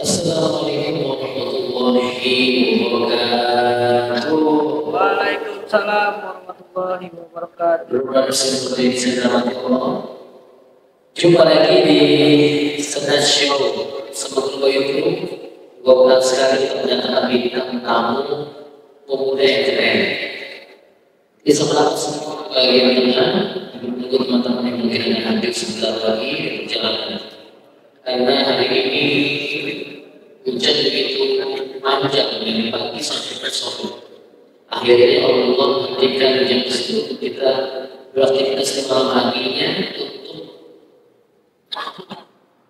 Assalamualaikum warahmatullahi wabarakatuh. Waalaikumsalam warahmatullahi wabarakatuh. Berbahagia seperti disediakan Allah. Jumpa lagi di Sedap Show Sebelum Itu. Gua sekali ternyata bintang tamu pemuda yang keren. Di sebelah semua bagian tengah, menunggu teman-teman yang mungkin akan hadir sebentar lagi berjalan. Karena hari ini hujan begitu panjang dari pagi sampai sore. Akhirnya Allah memberikan jam tersebut kita beraktivitas di malam harinya untuk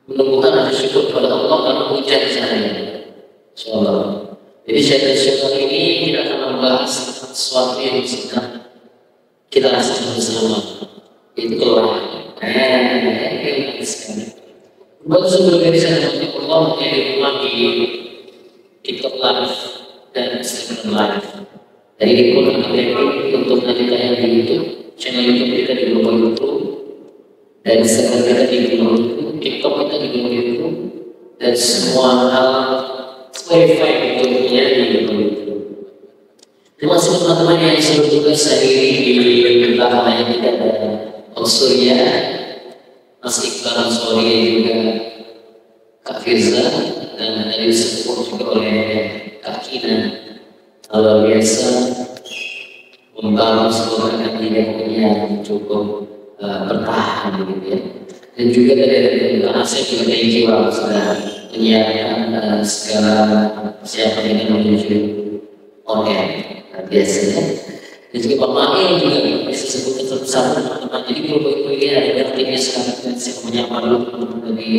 menumbuhkan rasa syukur kepada Allah karena hujan sehari. Insyaallah. Jadi syaitan ini kita akan membahas sesuatu yang sedang kita rasakan bersama. Itu kelelahan. Yang sekali. Buat sebelum ini saya Allah menjadi rumah di TikTok Live dan Instagram Live. Jadi dikurang untuk nanti tayang di YouTube, channel YouTube kita di Global YouTube, dan Instagram kita di Global YouTube, TikTok kita di Global YouTube, dan semua hal Spotify YouTube-nya di Global YouTube. Termasuk teman-teman yang sudah tugas hari ini di belakang layar kita ada Om Surya, Mas Iqbal Ansori juga Kak Firza, dan dari support juga oleh Kak Kina. Luar biasa membangun sebuah kandidat yang cukup bertahan gitu ya. Dan juga dari Asep juga thank you sudah menyiapkan segala siapa yang menuju organ biasanya. Dan juga Pak Mail juga bisa sebutkan satu-satu teman-teman. Jadi kalau ini ada timnya sekarang dan saya menyapa dulu teman-teman dari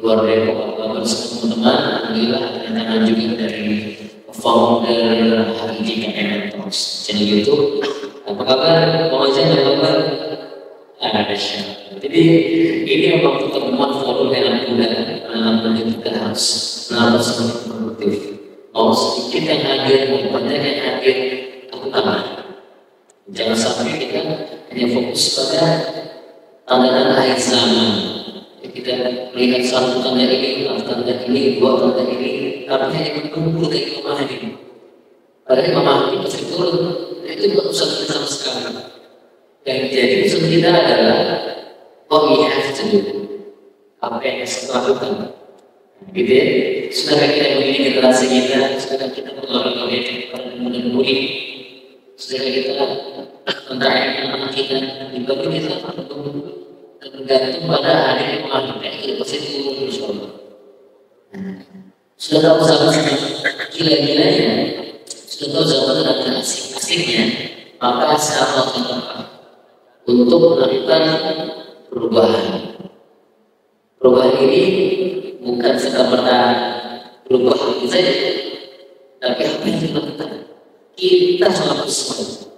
luar Depok, teman-teman. Alhamdulillah ada juga dari founder HIJKM Talks channel YouTube. Apa kabar? Mau aja apa kabar? Jadi ini memang pertemuan forum yang mudah dalam kita harus menambah semakin produktif. Mau sedikit yang hadir, mau banyak yang hadir, aku tambah. Jangan sampai kita hanya fokus pada tanda-tanda akhir zaman. Kita melihat satu tanda ini, dua tanda ini, tapi hanya menunggu dari memahami. Padahal memahami pasti turun, itu bukan usaha kita sama sekali. Yang jadi usaha kita adalah what we have to do, apa yang kita lakukan. Gitu ya, sudahkah kita memiliki generasi kita, sudahkah kita mengelola para muda-mudi, sudahkah kita mentrayakan anak kita, dibagi kita tergantung pada hari yang memahami, kita pasti turun insyaallah. Sudah tahu zaman gila-gilanya, sudah tahu zaman dan asik-asiknya, maka saya akan untuk melakukan perubahan. Perubahan ini bukan serta-merta berubah itu saja, tapi apa yang dilakukan kita selalu sesuatu.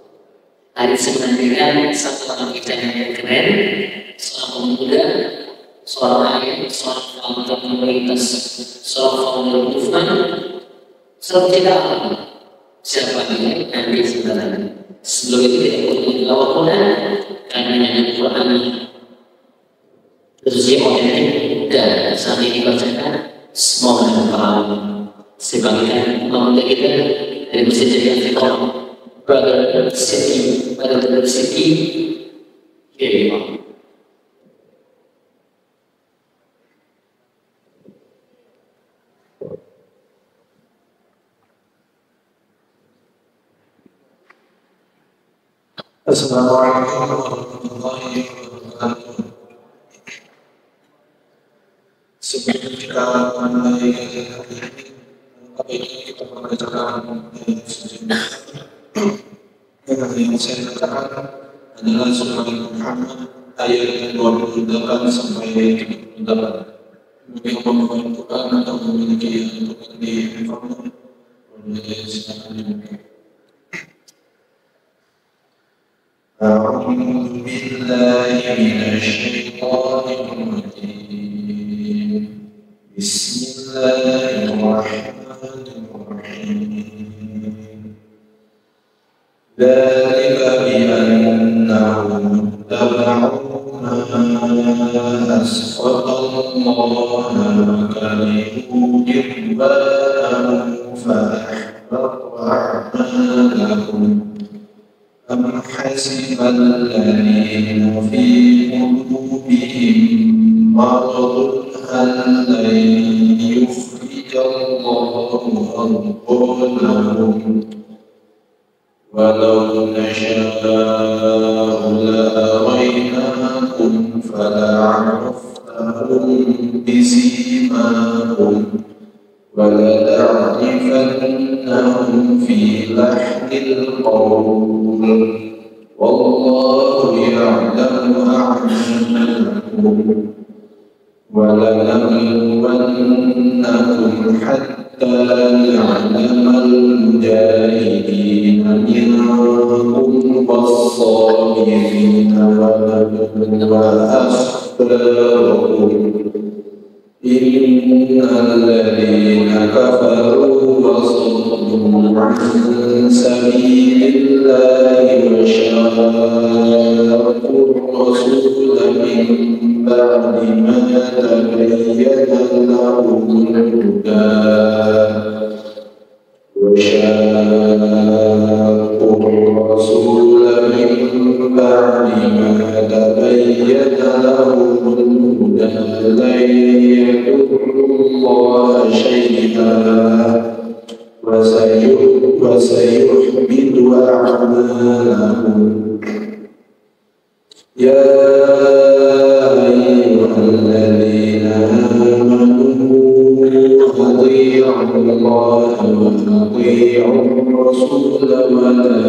Hari sebenarnya satu orang kita yang keren, seorang pemuda, seorang ayah, seorang founder komunitas, seorang founder movement, seorang tidak apa siapa dia nanti sebenarnya. Sebelum itu tidak perlu dilawak Quran, karena hanya Quran khususnya otentik dan saat ini dibacakan semua orang paham. Sebagian pemuda kita dari Masjid Jamiah Fiqh Brother City, Brother City, Assalamualaikum warahmatullahi wabarakatuh. Sebelum kita mulai kita mengajarkan yang saya katakan adalah surah Muhammad ayat 28 sampai 38. Bagi yang memahami Quran atau memiliki untuk dihafalkan, boleh silakan dibuka. أعوذ بالله من الشيطان الرجيم بسم الله الرحمن الرحيم ذلك بأنهم اتبعوا ما أسخط الله الله كرهوا رضوانه فأحبط أعمالهم أم حسب الذين في قلوبهم مرض أن لن يخرج الله أضغانهم ولو نشاء لأريناكم فلعرفتهم بسيماهم ولتعرفنهم في لحن القول والله يعلم أعمالكم ولنبلونكم حتى نعلم المجاهدين منكم والصابرين ونبلو أخباركم إن الذين كفروا وصدوا عن سبيل الله وشاقوا الرسول من بعد ما تبين لهم الهدى وشاقوا الرسول من بعد ما تبين لهم الهدى لن يضروا الله شيئا وسيحبط أعمالهم يا أيها الذين آمنوا أطيعوا الله وأطيعوا الرسول ولا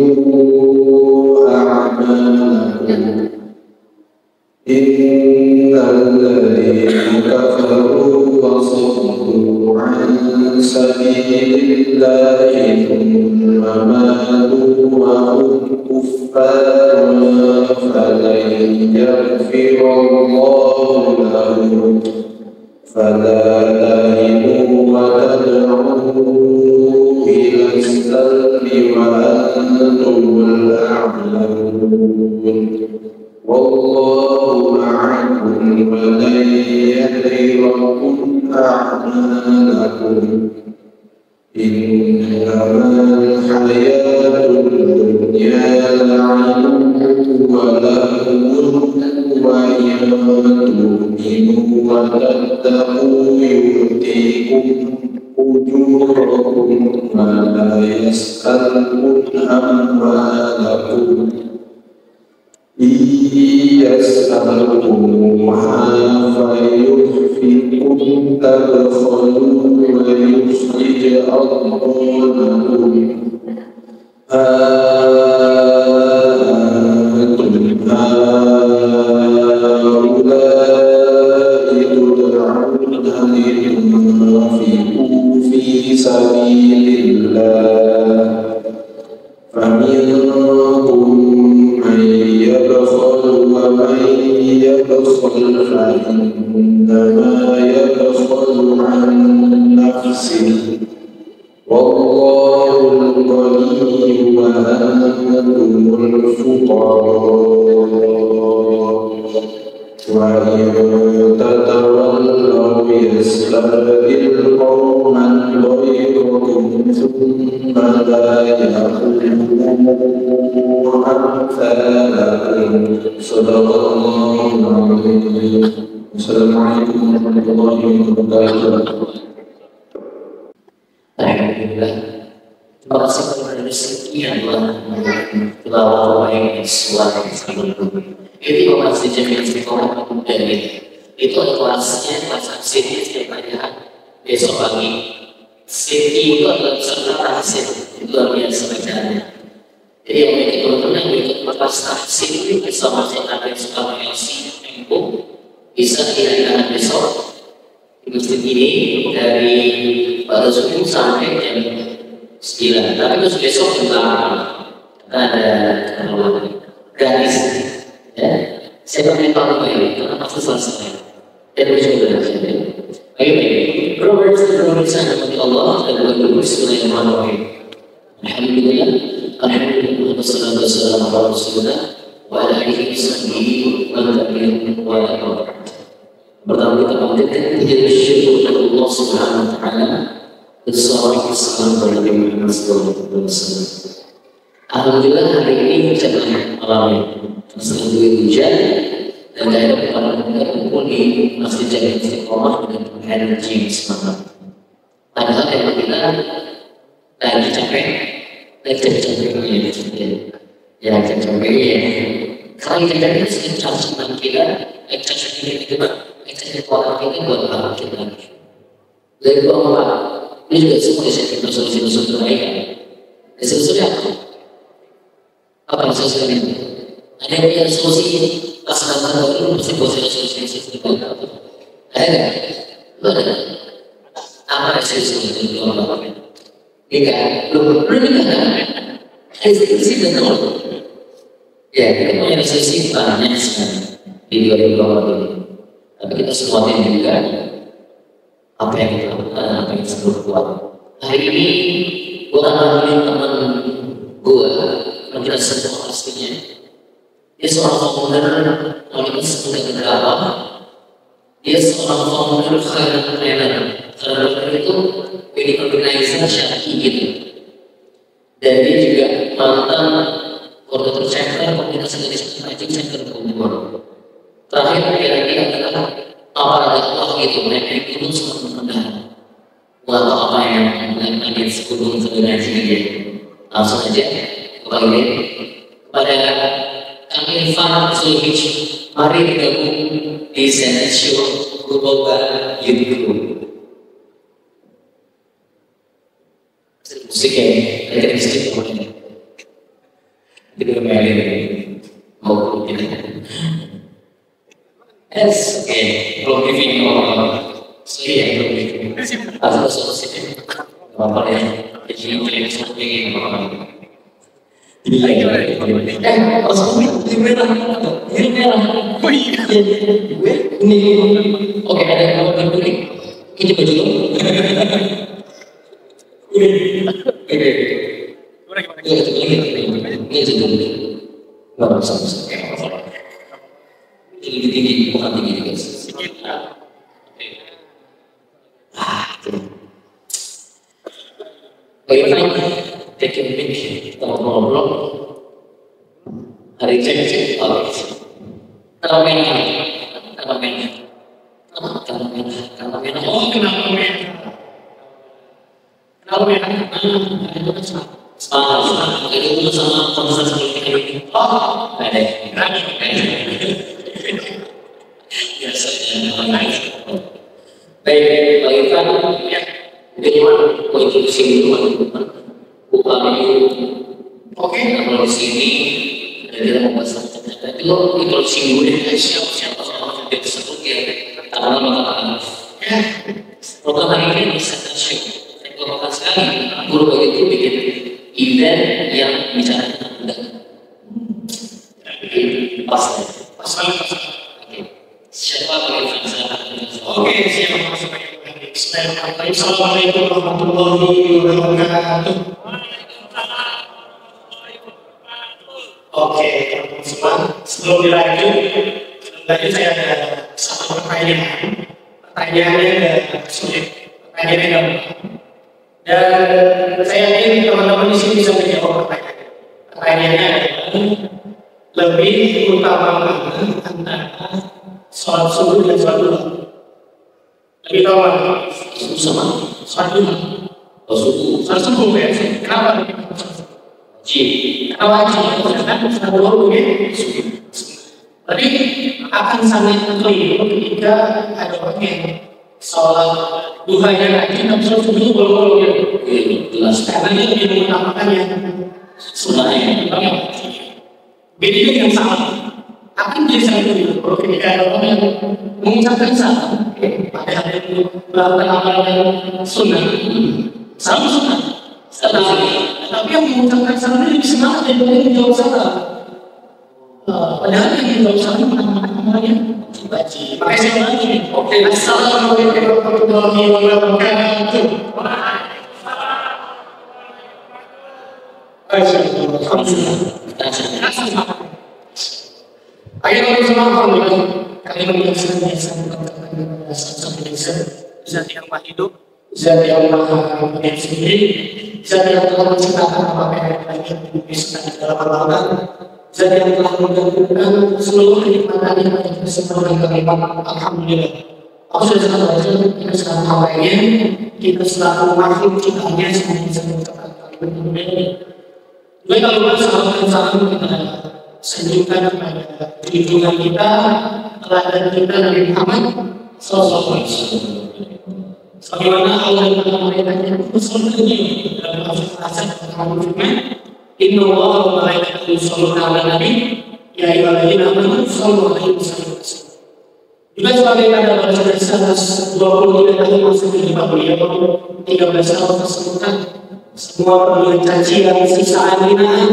تبطلوا أعمالكم إن الذين كفروا وصدوا عن سبيل الله ثم ماتوا وهم كفار فلن يغفر الله لهم فلا تهنوا وتدعوا إلى السلم وأنتم الأعلون والله معكم ولن يحرمكم أعمالكم إنما الحياة الدنيا لعب ولهو وإن تؤمنوا وتتقوا يؤتيكم أجوركم ولا يسألكم أموالكم إن يسألكموها فيحفكم تبخلوا ويخرج أضغانكم أنتم هؤلاء تدعون لتنفقوا في سبيل الله فمنكم من يبخل ومن يبخل فإنما يبخل عن نفسه والله الغني وأنتم الفقراء وإن تتولوا يستبدل قوما غيركم ثم لا يكونوا أمثالكم صدق الله العظيم. السلام عليكم ورحمة الله وبركاته. Alhamdulillah. Terima kasih kepada sekian tilawah yang suara itu masih jadi sekolah dari itu kelasnya kelas absen setiap besok pagi. Siti itu adalah peserta tahsin, itu luar biasa bacaannya. Jadi yang memiliki teman-teman yang ikut kelas tahsin itu bisa masuk ada yang suka mengisi bisa dihadiri besok di masjid ini dari pada subuh sampai jam 9. Tapi terus besok juga ada gratis. Ya, saya pakai tahu ini karena pasti selesai. Dan juga ada. Baik, brothers and sisters dari Allah dan berdoa Bismillahirrahmanirrahim. Alhamdulillah, alhamdulillah wassalatu wassalamu ala Rasulillah wa ala alihi wa sahbihi wa man warahmatullahi wabarakatuh. Pertama kita panjatkan puji dan syukur kepada Allah Subhanahu wa taala dan salawat salam kepada Nabi Muhammad sallallahu alaihi wasallam. Alhamdulillah hari ini hujan malam masih hujan dan ada para pendengar kumpul di Masjid Jami Istiqomah dengan energi semangat. Padahal tema kita lagi capek ya. Kalau kita itu sekitar senang kita, ekspektasi kita orang kita buat apa kita lagi. Dari bawah apa? Ini juga semua kita solusi terbaik. Solusinya apa solusinya? Ada yang punya solusi pasangan baru pasti buat solusi terbaik. Ada nggak? Ada. Apa solusinya dari bawah apa? Belum kan? Solusi dan nol. Ya, kita punya solusi banyak sekali di 2020 ini. Tapi kita semua tim juga apa yang kita lakukan, apa yang kita buat. Hari ini gua akan teman gua yang kita semua pastinya. Dia seorang founder Olimpis Muda Negara. Dia seorang founder trainer. Trainer itu milik organizer syar'i gitu. Dan dia juga mantan koordinator center komunitas Indonesia Maju Center Bogor. Terakhir kira-kira adalah apa dakwah gitu, naik gunung semakin rendah. Atau apa yang ingin gunung sebenarnya dia. Langsung aja kepada Kang Irfan Zulhij, mari bergabung di Senate Show Global YouTube. Musiknya, ada musik namanya. Kita kembali mau kita. Yes, oke. Belum briefing saya belum briefing. Asal solusi. Apa ya? Jadi ini seperti ini. Ini lagi. Ini merah. Oh iya. Ini. Oke, ada yang mau kuning. Kita baju dulu. Oke. Ini juga nggak bisa. Ini tinggi, bukan tinggi guys. Bagaimana? Take a break. Kita ngobrol. Hari cek. Kalau merah. Oh, kenapa merah? Jadi itu sama konser seperti ini. Oh, ada. Biasanya. Baik, Pak Irfan. Bagaimana kontribusi dulu? Bukan itu. Oke, kalau di sini kita mau bahas tentang itu. Kalau singgung deh, siapa yang tersebut ya. Karena program hari ini bisa tersyukur. Bahkan sekali guru bagi itu bikin event yang bicara tentang undangan. Pas. Siapa bagi Oke, siapa Assalamualaikum warahmatullahi wabarakatuh. Oke, teman-teman, sebelum dilanjut saya ada satu pertanyaan. Pertanyaannya sulit, pertanyaannya gampang. Dan saya yakin teman-teman di sini bisa menjawab pertanyaan. Pertanyaannya adalah lebih utama mana antara sholat subuh dan sholat duha? Lebih utama sama sholat duha. Sholat subuh ya. Kenapa? Kenapa wajib? Karena sholat duha mungkin tapi akan sangat keliru ketika ada orang yang sholat duhanya rajin, tapi sholat subuh belum jelas. Karena dia lebih mengutamakan yang sunnahnya. Beda dengan salah. Akan jadi sangat keliru ketika ada orang yang mengucapkan salah, padahal dia melakukan amalan yang sunnah. Salah sunnah. Tapi yang mengucapkan salah dia lebih semangat daripada yang menjawab salah. Padahal yang tidak usah namanya wajib. Makanya saya lagi. Oke. Assalamualaikum warahmatullahi wabarakatuh. Akhirnya alhamdulillah kalimat yang senantiasa mengatakan zat yang maha hidup, zat yang maha melihat sendiri, zat yang telah menciptakan apa yang ada di dalam alam, zat yang telah menggabungkan seluruh kenikmatan yang ada bersama kalimat alhamdulillah. Aku sudah sangat belajar, kita sekarang hawainya, kita selalu makhluk ciptaannya senantiasa mengucapkan kalimat alhamdulillah. Juga kalau salam kita sejukan kepada junjungan kita, teladan kita Nabi Muhammad sallallahu alaihi wasallam. Sebagaimana Allah telah memerintahkan usulnya dalam al-Qur'an dalam firman, Inna Allah wa malaikatahu yusholluna 'alan nabi, ya ayyuhalladzina amanu shollu 'alaihi wa sallimu taslima. Juga sebagai tanda baca dari 123 tahun masa kehidupan beliau, 13 tahun tersebutkan semua perluan cacian, sisaan, hinaan,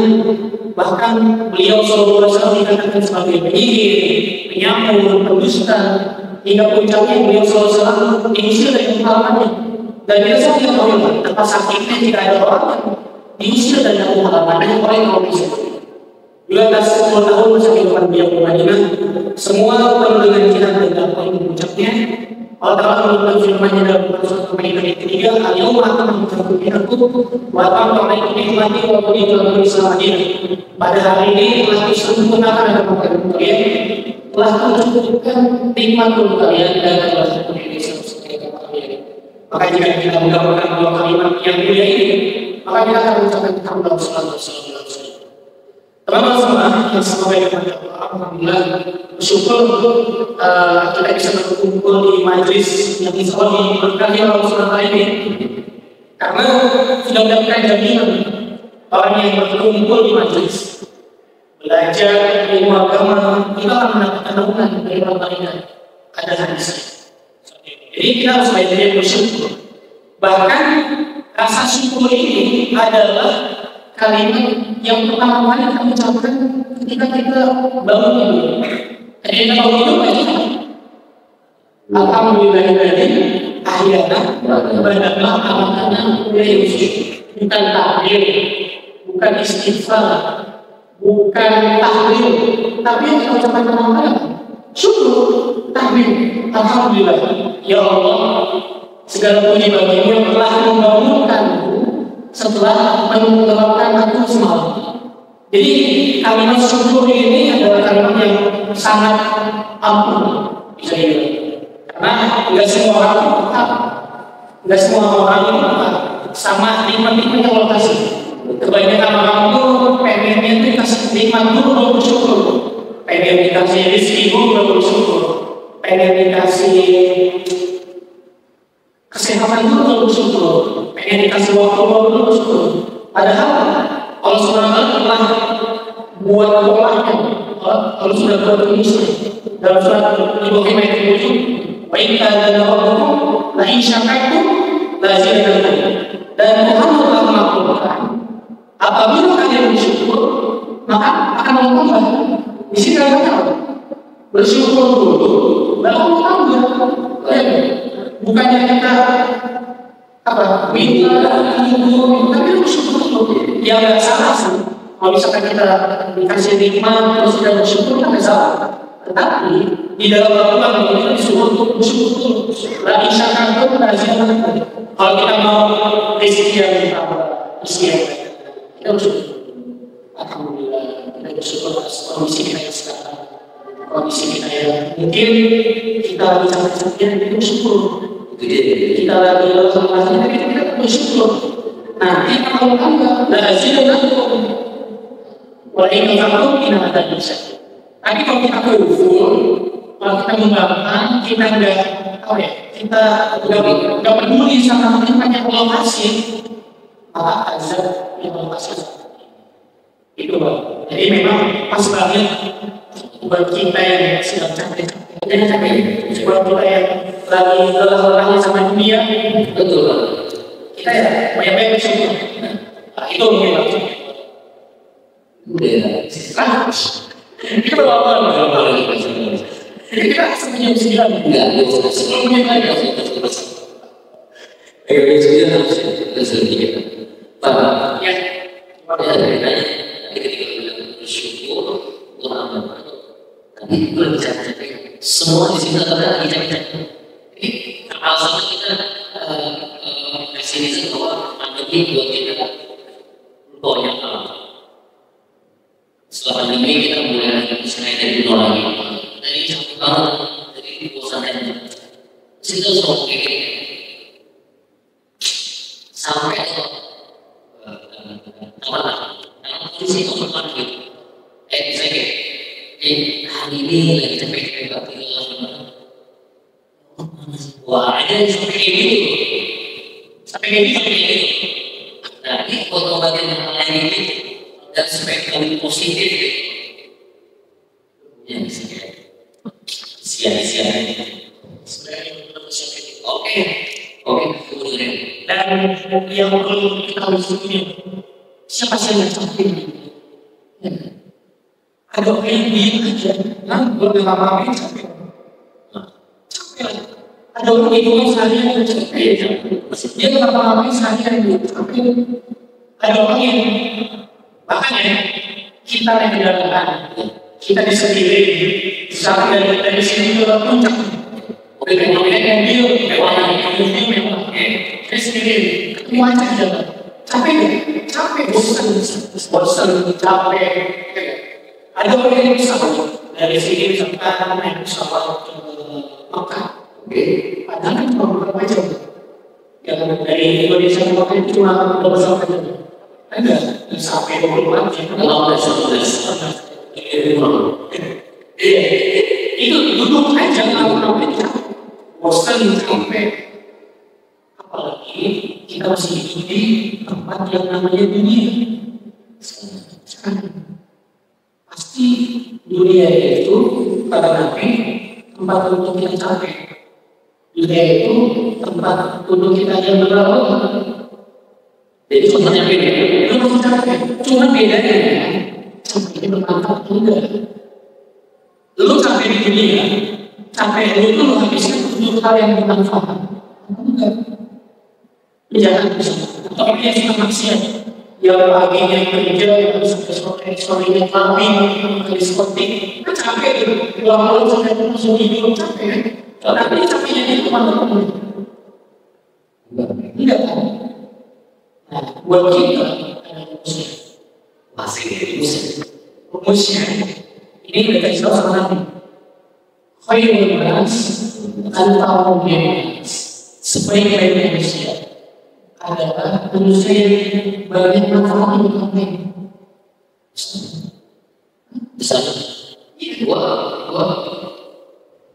bahkan beliau sallallahu alaihi wasallam dikatakan sebagai penyihir, penyamur, pendusta, hingga puncaknya beliau sallallahu alaihi wasallam diusir dari halamannya. Dan kita semua tahu betapa sakitnya jika ada orang diusir dari halamannya oleh kaum muslimin. Juga 10 tahun masa kehidupan beliau di Madinah, semua perluan jihad dan dakwah puncaknya. Allah Ta'ala menfirmannya dalam surat Al-Maidah ayat 3, "Al-yawma akmaltu lakum wa atmamtu 'alaikum ni'mati wa raditu lakum al-Islam dinan." Pada hari ini telah disempurnakan agama kalian, telah mencukupkan nikmat kalian dan telah mencukupkan Islam sebagai agama kalian. Maka jika kita menggabungkan dua kalimat yang mulia ini, maka kita akan mencapai kemampuan sallallahu alaihi wasallam. Teman-teman semua yang semoga kepada Allah, alhamdulillah bersyukur kita bisa berkumpul di majlis yang insya Allah diberkahi oleh Allah ini, karena sudah mendapatkan jaminan orang yang berkumpul di majlis belajar ilmu agama kita akan mendapatkan naungan dari Allah ini. Ada hadis. Jadi kita harus banyak bersyukur. Bahkan rasa syukur ini adalah kalimat yang pertama kali kita ucapkan ketika kita bangun tidur. Ketika kita bangun tidur aja, alhamdulillahilladzi ahyana ba'da ma amatana wa yusyrik. Bukan takbir, bukan istighfar, bukan tahlil, tapi yang kita ucapkan pertama kali syukur, tahmid, alhamdulillah. Ya Allah, segala puji bagimu yang telah membangunkanku setelah menenggelamkan aku semalam. Jadi kalimat syukur ini adalah kalimat yang sangat ampuh, bisa dibilang. Karena nggak semua orang nggak semua orang sama nikmat-nikmat yang Allah kasih. Kebanyakan orang itu pengennya itu dikasih nikmat dulu baru bersyukur, pengen dikasih rezeki dulu baru bersyukur, pengen dikasih kesehatan dulu baru bersyukur, pengen dikasih waktu baru bersyukur. Padahal Allah SWT telah buat polanya, Allah sudah buat rumusnya dalam surat Ibrahim ayat 7, wa in kana rabbukum la in syakartum la azidannakum. Dan Tuhan telah melakukan apabila kalian bersyukur maka akan menambah. Di sini kalian bersyukur dulu baru tambah. Bukannya kita minta tapi bersyukur dulu. Ya nggak salah sih. Kalau misalkan kita dikasih nikmat terus kita bersyukur kan nggak salah. Tetapi di dalam Al-Quran kita disuruh untuk bersyukur dulu. La isyakartum la azidannakum. Kalau kita mau rezeki yang ditambah, rezeki yang baik, kita bersyukur. Alhamdulillah, kita bersyukur atas kondisi kita yang sekarang. Kondisi kita yang mungkin kita lagi capek-capeknya, kita bersyukur. Kita lagi lelah-lelahnya, kita bersyukur. Nanti kalau enggak, la azidannakum. Wa in kafartum inna adzabi syadid. Tapi kalau kita kufur, kalau kita membangkang, kita kita nggak peduli sama nikmat yang Allah kasih, maka azab yang Allah kasih itu bang. Jadi memang pas banget buat kita yang sedang capek, buat kita yang lagi lelah-lelahnya sama dunia, betul. Kita ya banyak-banyak bersyukur. Nah, itu mungkin maksudnya. Kita bawa kita semuanya sembilan. Enggak, semuanya lagi. Semuanya harus sedikit. Pak, Ya. Ketika kita bersyukur, Allah akan semua di sini terkadang ijab-ijab. Jadi alasan kita kasih reason bahwa pandemi buat kita banyak hal. Setelah pandemi kita mulai misalnya dari nol lagi, dari capek banget, dari bosan dan kita semua kayak sampai ke kondisi kehidupan gitu. Misalnya hari ini lagi capek-capek banget. Wah, ada yang sampai kayak gitu. Sampai kayak gitu. Nah, ini kalau bagian hal lain ini dan spektrum positif ya siap. Oke, kemudian Dan yang perlu kita harus ini, siapa sih yang capek? Ada orang yang diem aja, belum lama capek. Ada orang yang seharian capek, dia nggak lama seharian capek. Ada orang yang bahkan ya kita naik kendaraan, kita di sekeliling, sampai dari sini ke puncak. Mobil mewah, dari sekeliling, ketemu aja di jalan. Capek, bosan, capek. Ada orang yang bisa dari sini sampai naik pesawat ke Makkah. Padahal kan cuma beberapa jam. Yang dari Indonesia ke Makkah itu cuma beberapa jam. Ada sampai 24 jam. 16. Itu duduk aja lama-lama bosan, capek. Apalagi kita masih hidup di tempat yang namanya dunia. Sekarang pasti dunia itu pada Nabi tempat untuk kita capek. Dunia itu tempat untuk kita yang berlalu. jadi contohnya beda. Itu capek. Cuma bedanya capek ini bermanfaat enggak. Lu capek di dunia, capek lu itu lu habiskan untuk hal yang bermanfaat. Enggak. Jangan bisa. Atau dia suka maksiat. Yang paginya kerja, yang sorenya clubbing, yang diskotik, kan capek tuh. Pulang-pulang sampai langsung hidup, capek kan? Tapi capeknya itu teman-teman. Enggak kan? Nah, buat kita, Masih dari musik. rumusnya, ini udah kasih tau sama Nabi. Khairul nas antara nas, sebaik-baik manusia adalah manusia yang banyak manfaat untuk orang. Misalnya, gua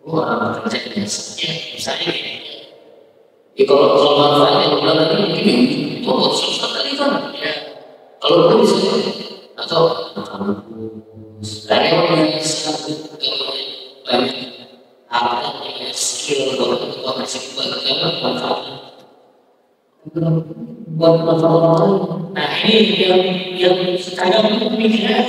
orang kerja biasa. Misalnya gini, kalau manfaatnya udah tadi mungkin gua susah kali kan. Kalau lu bisa atau dari orang yang sangat banyak harta punya skill untuk masih buat manfaat buat manfaat orang lain. Nah ini yang kadang mikirnya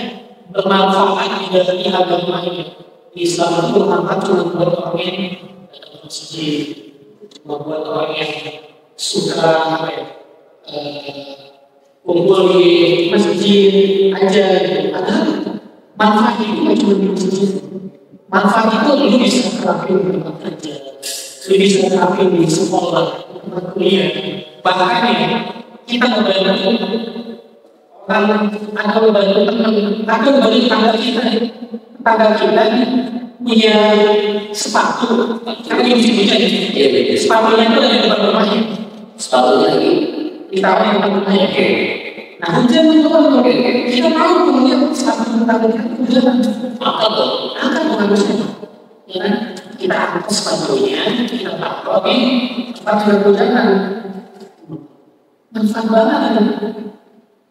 bermanfaat di agama ini. Di Islam itu bermanfaat cuma buat orang yang masjid, cuma buat orang yang suka kumpul di masjid aja. Padahal manfaat itu nggak cuma di masjid. Manfaat itu lu bisa terapin di tempat kerja, lu bisa terapin di sekolah, tempat kuliah. Bahkan ya, kita membantu orang atau membantu teman atau membantu tetangga kita punya sepatu, karena di musim hujan, sepatunya itu ada di depan rumahnya, sepatunya lagi ditaruh di depan rumahnya. Nah hujan itu kan kita tahu kemudian sepatu tetangga kita hujan, akan menghabiskan, ya kan? Kita angkat sepatunya, kita taruh di tempat hujan. Manfaat banget.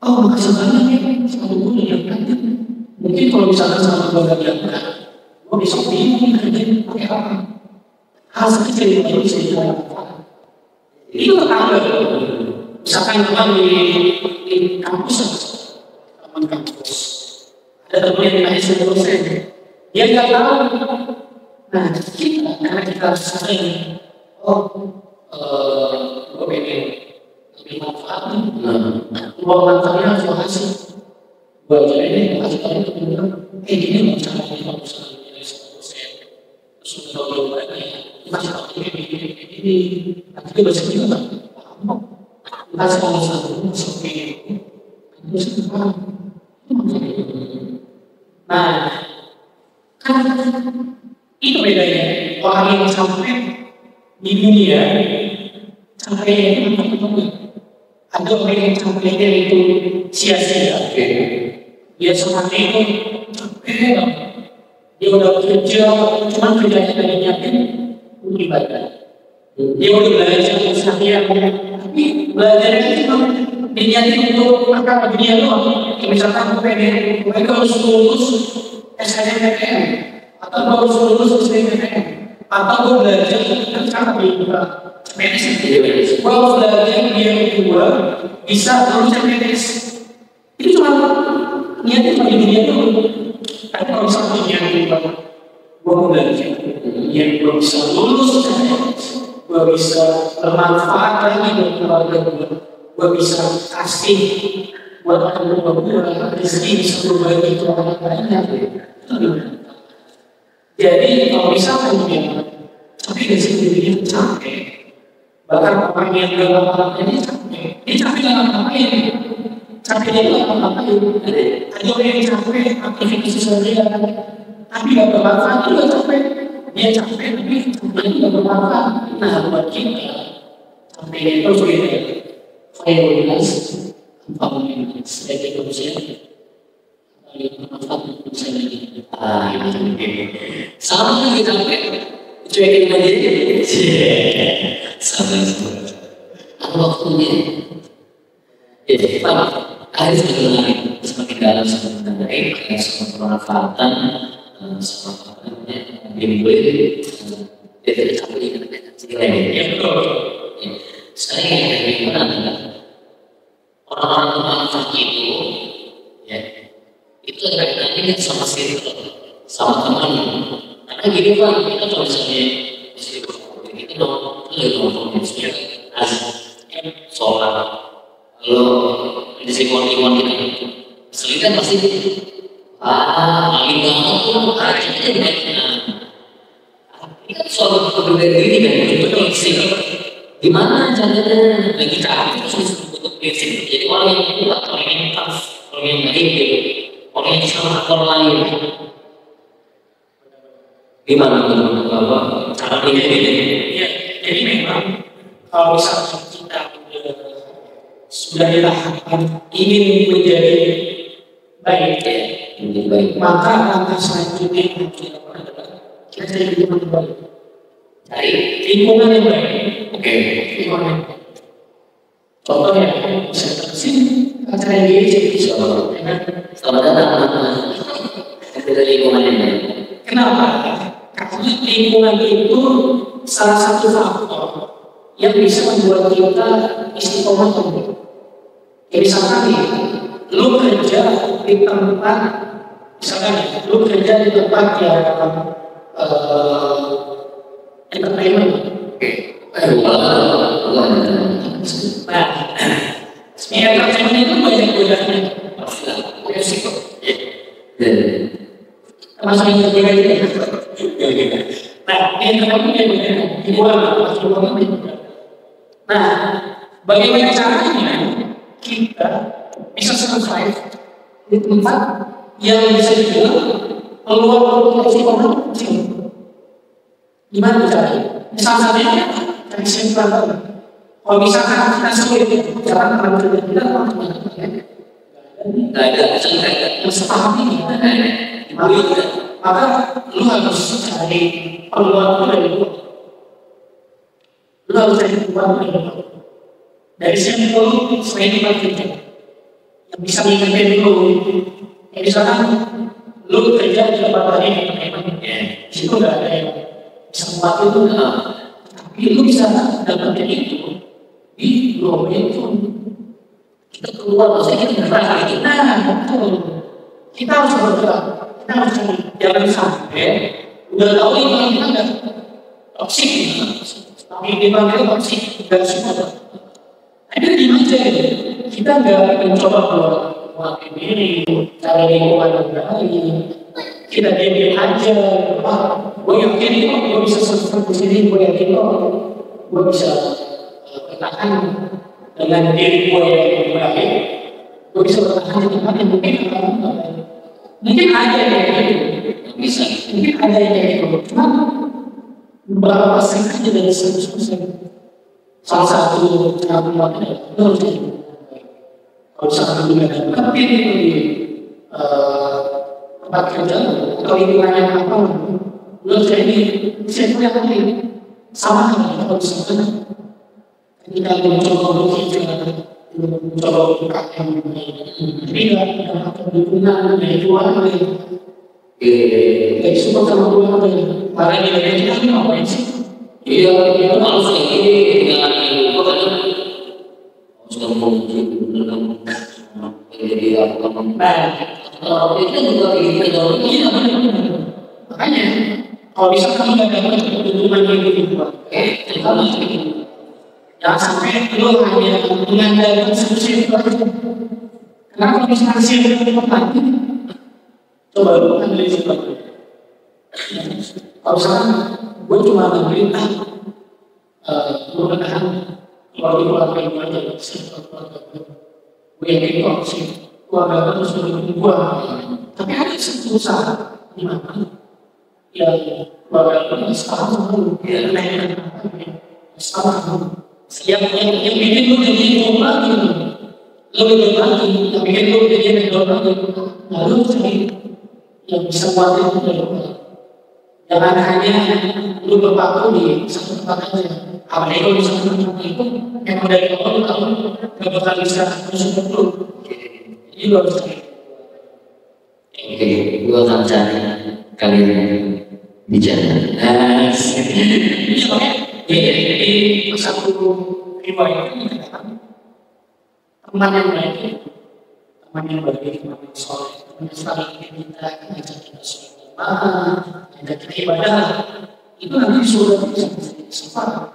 Oh, makasih banyak ya. Sepatu gue udah diangkat. Mungkin kalau misalkan sepatu gue udah diangkat, gue besok bingung kerjain pakai apa. Hal sekecil itu bisa dilakukan. Itu tetangga. Misalkan teman di kampus, teman kampus, ada teman yang nanya sama dosen, dia nggak tahu. Nah, kita karena kita sering, gue pengen manfaatnya, uang manfaatnya harus kasih. Gue aja ini kasih tahu ke teman-teman, kayak gini loh caranya kalau misalnya dari sebuah dosen, terus ini nanti baca juga nggak paham. Kita salah satu seperti itu paham. Nah, kan itu bedanya orang yang sampai di dunia sampai ada orang yang sampainya itu sia-sia. Dia seperti itu capek, dia udah kerja, cuma kerjanya dari nyakin untuk ibadah. Dia udah belajar seharian, tapi belajarnya cuma dinyakin untuk makan dunia doang. Misalkan mereka harus lulus SNMPTN atau harus lulus SNMPTN atau belajar cara berubah CPNS. Kalau belajar dia kedua bisa lulus CPNS, itu cuma niatnya cuma di dunia dulu. Tapi kalau misalnya niatnya gue mau belajar, niat gue bisa lulus CPNS, gue bisa bermanfaat lagi buat keluarga gue bisa kasih buat orang tua gue, rezeki bisa berbagi ke orang lain. Jadi kalau misalkan dia tapi dari sendiri capek, bahkan orang yang gak ngapa-ngapain dia capek gak ngapa-ngapain, capek dia gak ngapa-ngapain. Ada orang yang capek aktivitas sosial tapi gak bermanfaat juga capek. Dia capek tapi capeknya gak bermanfaat. Nah buat kita capeknya itu berbeda. Prioritas apa yang sebagai manusia yang bermanfaat untuk saya lagi. Sama lagi capek. Cuekin aja, sama apa waktunya? Ya, Pak, harus semakin dalam semakin baik, semakin bermanfaatan, semakin boleh. Dia tidak capek dengan segala Sekarang yang bagaimana adalah orang-orang bermanfaat itu, ya, itu ada kaitannya sama circle, sama teman. Karena gini Pak, kita kalau misalnya istri berkumpul gitu dong, itu lebih ngomongin sholat. Kalau di simon-simon kita, sering kan pasti lagi banget tuh, akhirnya jadi banyak. Ini kan soal berbeda diri kan, betul sih. Gimana caranya lagi capek terus untuk prinsip? Jadi orang yang kuat, orang yang tough, orang yang baik, orang yang bisa melakukan lain. Gimana Bapak cara ini? Ya, jadi memang kalau misalnya kita sudah ditahan ingin menjadi baik, maka langkah selanjutnya yang harus dilakukan adalah kita cari lingkungan yang baik. Cari lingkungan yang baik. Oke, lingkungan yang baik. Contohnya bisa terkasih acara yang jadi Selamat datang. Kita lingkungan yang baik. Kenapa? Karena lingkungan itu salah satu faktor yang bisa membuat kita istiqomah. Ya misalkan nih, lu kerja di tempat, misalkan nih, lu kerja di tempat yang entertainment. Nah, entertainment itu banyak godaan, resiko. Termasuk yang berbeda juga. Nah, ini namanya Nah, bagaimana caranya kita bisa survive di tempat yang bisa dibilang peluang untuk istiqomah kecil? Gimana caranya? Misalnya, dari simpel. Kalau misalkan kita sulit, jalan terlalu kerja kita, nggak ada yang sepaham ini. Maka lu harus cari peluang dari luar. Lu harus cari peluang dari luar. Dari siapa lu selain di kerja yang bisa mengingatkan lu. Ya misalkan lu kerja di tempat lain, di situ nggak ada yang bisa membuat itu. Tapi lu bisa dapatkan itu di luar itu. Kita keluar, maksudnya kita bergerak. Kita harus bergerak. Kita harus jangan sampai udah tahu ini kita nggak toksik, tapi di mana itu toksik nggak semua. Ada di mana kita nggak mencoba melatih diri, cari lingkungan yang baik. Kita diam aja, gue yakin kok gue bisa survive di sini, gue yakin kok. gue bisa bertahan dengan diri gue yang lebih baik, gue bisa bertahan di tempat yang mungkin ada yang kayak gitu, mungkin ada yang kayak gitu, cuma beberapa persen aja dari 100%. Salah satu cara membuatnya itu harus jadi kalau misalkan dunia dan tapi di tempat kerja atau lingkungan yang apa, lu harus jadi bisa kuliah lagi sama kan kalau misalkan ketika lu mencoba bekerja, lu mencoba buka yang tidak ada dukungan dari luar lagi, kayak support sama keluarga, karena di Indonesia ini ngapain sih? Iya, itu harus ini dengan itu kan sudah menunjukkan jadi apa kamu? Itu juga gitu. Iya, makanya kalau bisa kamu nggak dapat keuntungan yang gitu, kamu jangan sampai lo hanya mengandalkan solusi itu aja. Kenapa kalau misalnya sih tempat coba lo ambil di situ. Kalau misalkan gue cuma ngambilin mudah-mudahan kalau di keluarga gue aja gue yakin kok sih keluarga gue harus mendukung gue, tapi ada satu usaha gimana ya keluarga gue sekarang sama ya sekarang yang bikin gue jadi jodoh lagi lo jodoh lagi yang bikin gue jadi jodoh lagi nah lo cari yang bisa kuatin itu. Jangan hanya lu berpaku di satu tempat aja. Apalagi kalau bisa tempat itu memang dari awal lu tahu nggak bakal bisa support lu. Jadi lu harus cari. Oke, gua akan cari kalian di jalan. Jadi satu riwayat ini dikatakan teman yang baik, teman yang soleh, teman yang saling kita ngajak kita sholat, dan ibadah itu nanti sudah bisa sifat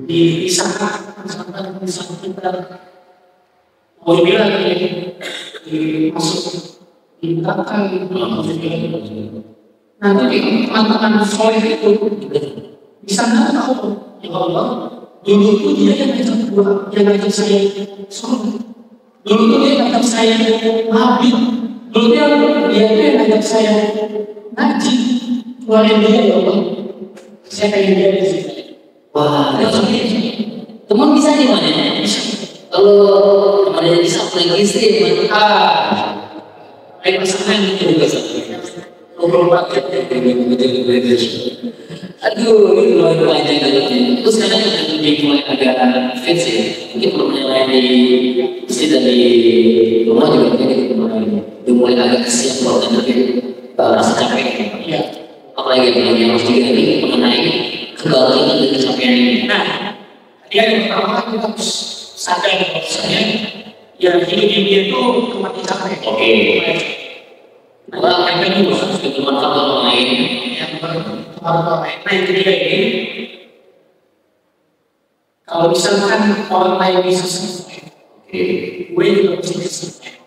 dipisahkan sampai bisa kita mau bilang masuk di belakang nanti teman-teman soleh itu bisa nggak tahu ya Allah dulu itu dia yang ngajak saya sholat, dulu itu dia ngajak saya habib, dulu dia yang ngajak saya ngaji, keluarin dia ya Allah. Saya pengen dia di sini. Wah, teman bisa di mana? Kalau temannya bisa lagi istri, baik pasangan itu juga sama. 24 aduh, ini luar panjang banget. Terus sekarang udah mulai agak fans ya. Mungkin belum menyalahi istri dari rumah juga mungkin udah mulai agak siap buat nanti rasa capek. Iya. Apalagi yang harus digali mengenai kebalikan dan kecapean ini. Nah, dia yang pertama kita harus sadar bahwasanya ya hidup ini itu kematian capek. Oke. Nah, yang kedua harus bermanfaat orang lain. Yang pertama, nah yang ketiga ini kalau misalkan orang lain bisa survive, gue juga bisa survive.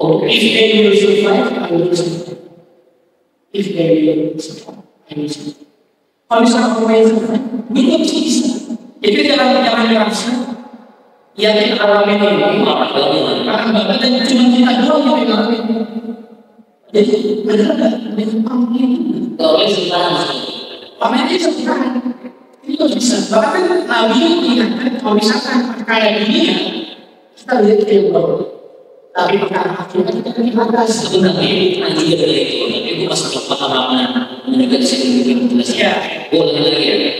If they will survive, I will survive. If they will survive, I will survive. Kalau misalkan orang lain survive, gue juga bisa. Jadi jangan merasa yang kita alami ini parah banget dan cuma kita doang yang alami. Jadi ada pamit. Kalau sekarang, pamit itu sekarang itu bisa. Bahkan Nabi mengingatkan kalau misalkan kayak gini ya, kita lihat kayak bro. Tapi perkara akhirnya kita di atas. sebenarnya nanti dari itu, tapi itu pas pemahaman menjaga sendiri jelasnya. Boleh lagi ya.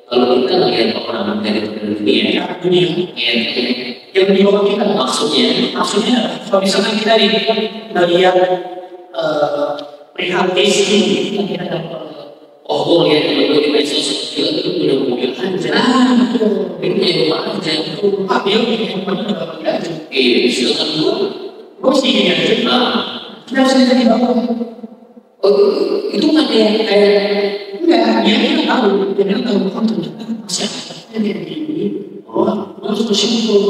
Kalau kita lihat orang dari dunia, yang di bawah kita maksudnya kalau misalkan kita lihat prihatin kita dapat oh lihat teman-teman di medsos juga itu udah mobil aja ini punya rumah aja Pak dia punya rumah aja silakan gua sih ini aja kita harus lihat di bawah itu kan kayak enggak dia tahu ternyata masyarakatnya dia begini gua harus bersyukur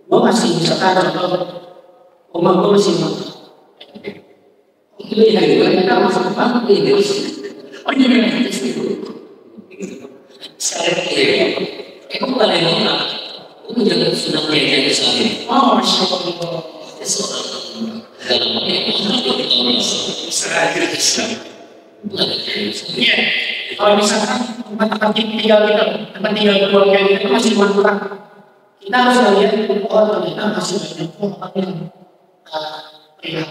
gua masih misalkan rumah gua masih makan itu ya kita masuk depan oh iya Kamu paling orang, kamu jangan sudah kayak misalnya. Oh, masya Allah. Seorang dalam Iya, kalau misalkan tempat tinggal kita, tempat tinggal keluarga kita masih kurang, kita harus lihat oh ternyata masih banyak orang yang tempat tinggal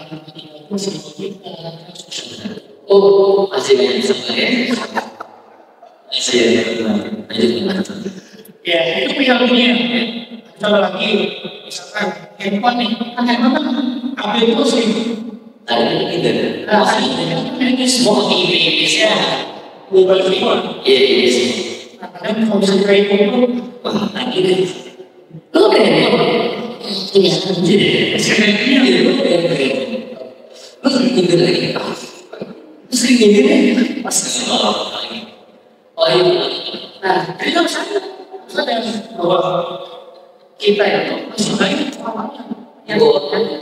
itu masih kita. oh masih banyak sampai masih lanjut. Ya itu pihak dunia. Kalau lagi misalkan handphone nih, handphone kan update terus nih. Ada gitu. Ini semua Indonesia, global semua. Iya. Kadang kalau bisa kayak itu, Wah, gitu. Lo kayak ini lo sering lagi. Sering gini pas oh iya. nah itu sadar bahwa kita itu masih banyak orangnya yang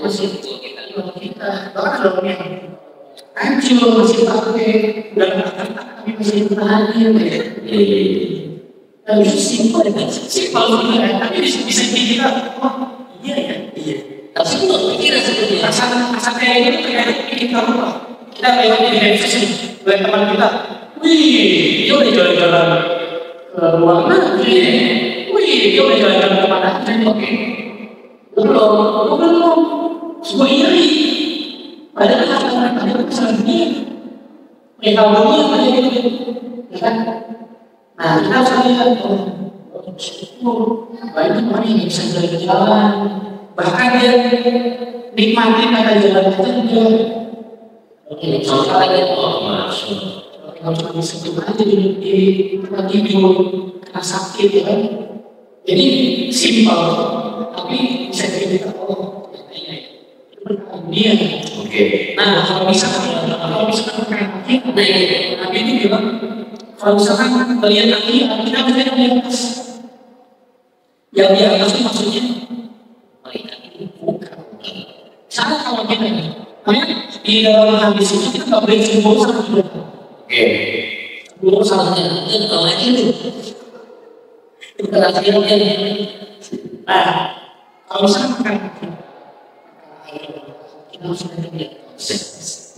masih kita bahkan kalau yang hancur masih pakai dan tapi masih bertahan dan itu simpel sebenarnya tapi bisa kita oh iya Tapi lo pikir seperti rasa kayak gitu kayak kita lupa kita lewat di televisi oleh teman kita wih dia udah jalan-jalan ke luar negeri wih dia udah jalan-jalan ke mana oke belum semua iri padahal ada kesalahan dia mereka berdua aja gitu ya kan nah kita harus lihat banyak orang yang bisa jalan-jalan bahkan dia nikmati kata jalan itu dia ini contohnya kalau cuma disentuh aja di tempat tidur kena sakit ya kan jadi simpel tapi bisa kita oh dia oke. nah kalau misalkan Nabi ini bilang kalau misalkan melihat Nabi kita melihat di atas yang di atas itu maksudnya bukan sangat kalau kita makanya di dalam hadis itu kita nggak boleh cemburu sama dia Oke. cemburu sama dia Dan kalau itu terakhirnya nah kalau misalkan kita harus melihat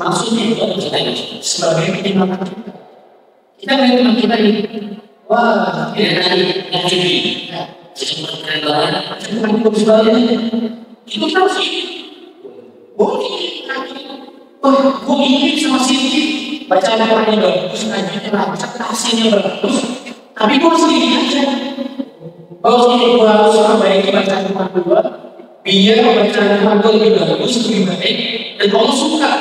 maksudnya itu adalah sebagai pertimbangan kita melihat teman kita ini wah dia tadi ngaji cuma keren banget. cuma bagus banget itu kan sih gue ingin sama Siti baca Al-Qurannya bagus ngajinya bagus kasihnya bagus tapi gue masih gini aja kalau Siti gue harus memperbaiki bacaan Quran gue biar bacaan Quran gue lebih bagus lebih baik dan Allah suka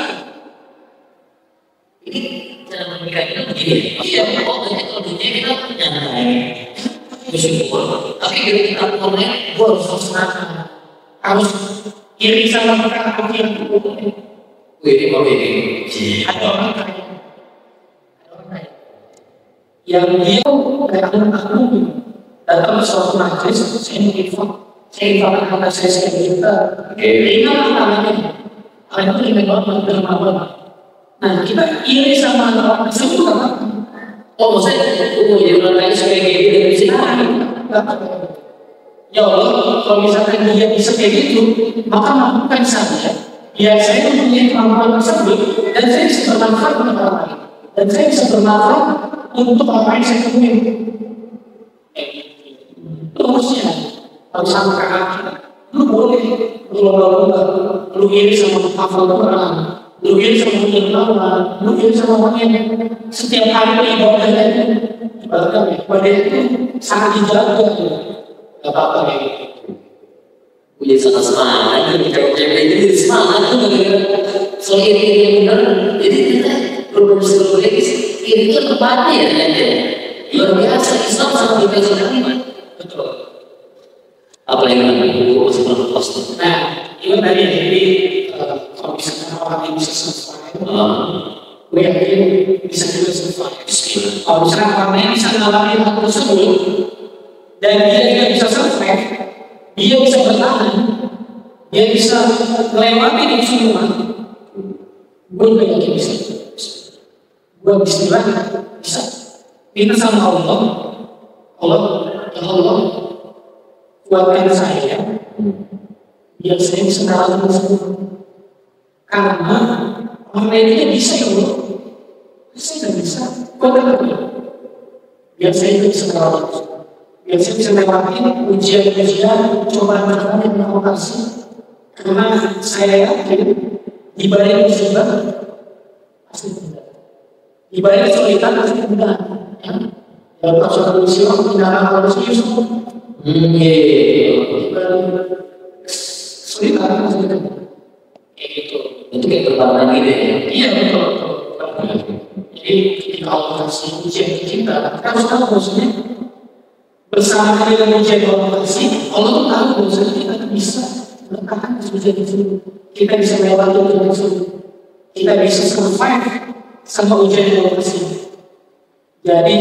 Ini cara memikirkan begini. Iya, pokoknya kalau dunia kita nyantai, bersyukur. Tapi kalau kita ngomongnya, gue harus senang harus iri sama mereka yang ini mau ini. ada orang kaya yang dia kayak aku datang ke suatu majlis saya infak harta saya sekian Oke. ini apa namanya kalian itu lebih banget bermawan nah kita iri sama orang tersebut apa Oh, maksudnya, dia bilang kayak supaya kayak gitu dari sini. ya Allah kalau misalkan dia bisa kayak gitu maka mampukan saya ya saya mempunyai kemampuan tersebut dan saya bisa bermanfaat untuk orang lain dan saya bisa bermanfaat untuk orang yang saya temui terusnya kalau sama kakak kita lu boleh lu lomba-lomba lu iri sama hafal Quran lu iri sama penyelamat lu iri sama orang yang setiap hari ibadahnya ibadah itu sangat dijaga gak apa-apa kayak gitu Jadi sangat semangat, cewek-cewek itu jadi semangat tuh soal ini benar. Jadi kita berproses ini kan tempatnya ya kan luar biasa Islam sangat dikasih kalimat. betul Apa yang namanya sebenarnya pasti. nah itu tadi jadi kalau misalkan orang yang bisa selesai gue yakin bisa juga selesai kalau misalkan orang yang bisa mengalami hal tersebut dan dia tidak bisa selesai dia bisa bertahan dia bisa melewati ini semua gue juga yakin bisa gue bismillah bisa minta sama Allah Allah, ya Allah, kuatkan saya biar saya bisa merawat tersebut. Karena orang lainnya bisa ya Allah, saya tidak bisa. Kuatkan dia, biar saya bisa merawat tersebut. Biar saya bisa melewati ujian-ujian, cobaan-cobaan yang aku kasih. Karena saya yakin di balik musibah pasti mudah. Di balik kesulitan pasti mudah. Ya. Dalam persoalan musibah tidak akan harus Yusuf. Di balik kesulitan pasti mudah. Kayak gitu. Itu kayak pertama gitu ya. Iya betul. Jadi ketika Allah kasih ujian ke kita harus tahu maksudnya bersama dengan ujian Allah kasih, Allah tahu bahwasanya kita bisa bertahan ujian itu. Kita bisa melewati ujian itu. Kita bisa survive sama ujian yang Allah kasih. Jadi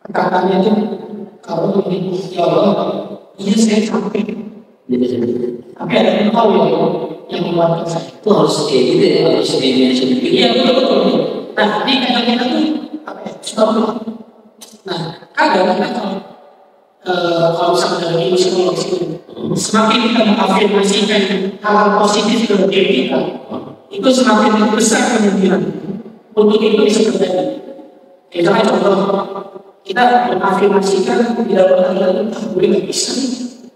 perkataannya itu kalau ini ya Allah, iya saya capek. Tapi ada engkau ya Allah yang menguatkan saya. Itu harus kayak gitu ya, harus dimention gitu. Iya betul. Nah, ini kadang kita tuh apa ya? Suka lupa. Nah, kadang kita kalau misalnya dari psikolog semakin kita mengafirmasikan hal positif dalam diri kita, itu semakin besar kemungkinan untuk itu bisa terjadi. Kita contoh, kita mengafirmasikan di dalam hal gue nggak bisa.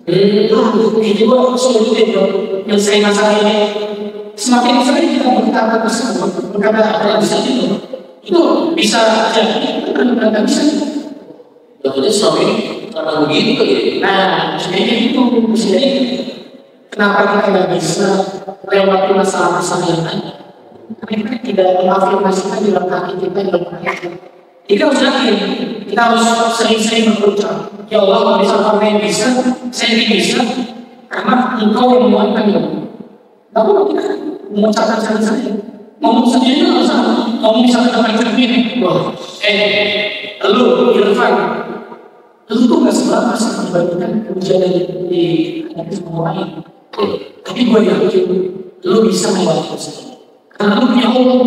Ini juga sulit yang saya masalah ini. Semakin sering kita berkata tersebut, berkata apa yang bisa itu bisa jadi nggak bisa. Jadi sampai karena begitu ya. Nah, sebenarnya itu jadi kenapa kita nggak bisa lewati masalah-masalah yang ada? Karena kita tidak mengafirmasikan di dalam hati kita dalam hati. Kita harus yakin, kita harus sering-sering berucap, ya Allah, kalau misalkan saya bisa, saya ini bisa, karena Engkau yang menguatkan ya. Tapi kalau kita mengucapkan saya, ngomong sendiri nggak usah, ngomong misalkan dengan cermin, wah, lu Irfan, lu tuh nggak seberapa sih dibandingkan ujian di hadapi semua lain. Tapi gue yakin, lu bisa melewati itu. Karena lu punya Allah.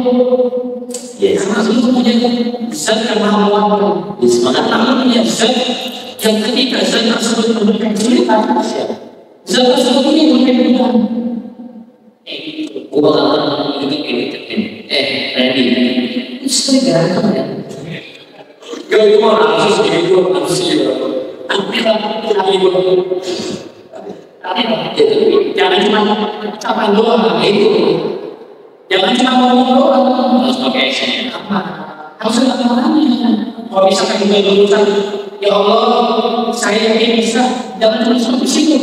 Yes. Karena lu punya zat yang maha menguatkan. Semangat. Karena lu punya zat yang ketika zat tersebut memberikan kesulitan, zat tersebut ini memberikan kemudahan. Gue bakal juga ini. Randy, itu sering gerakan ya. Kalau itu mah harus gitu, harus gitu. Jangan cuma ucapan doang, itu. Jangan cuma ngomong doang, harus pakai action. Harus ada amalannya. Kalau misalkan kita berusaha, ya Allah, saya yakin bisa. Jangan cuma sampai situ.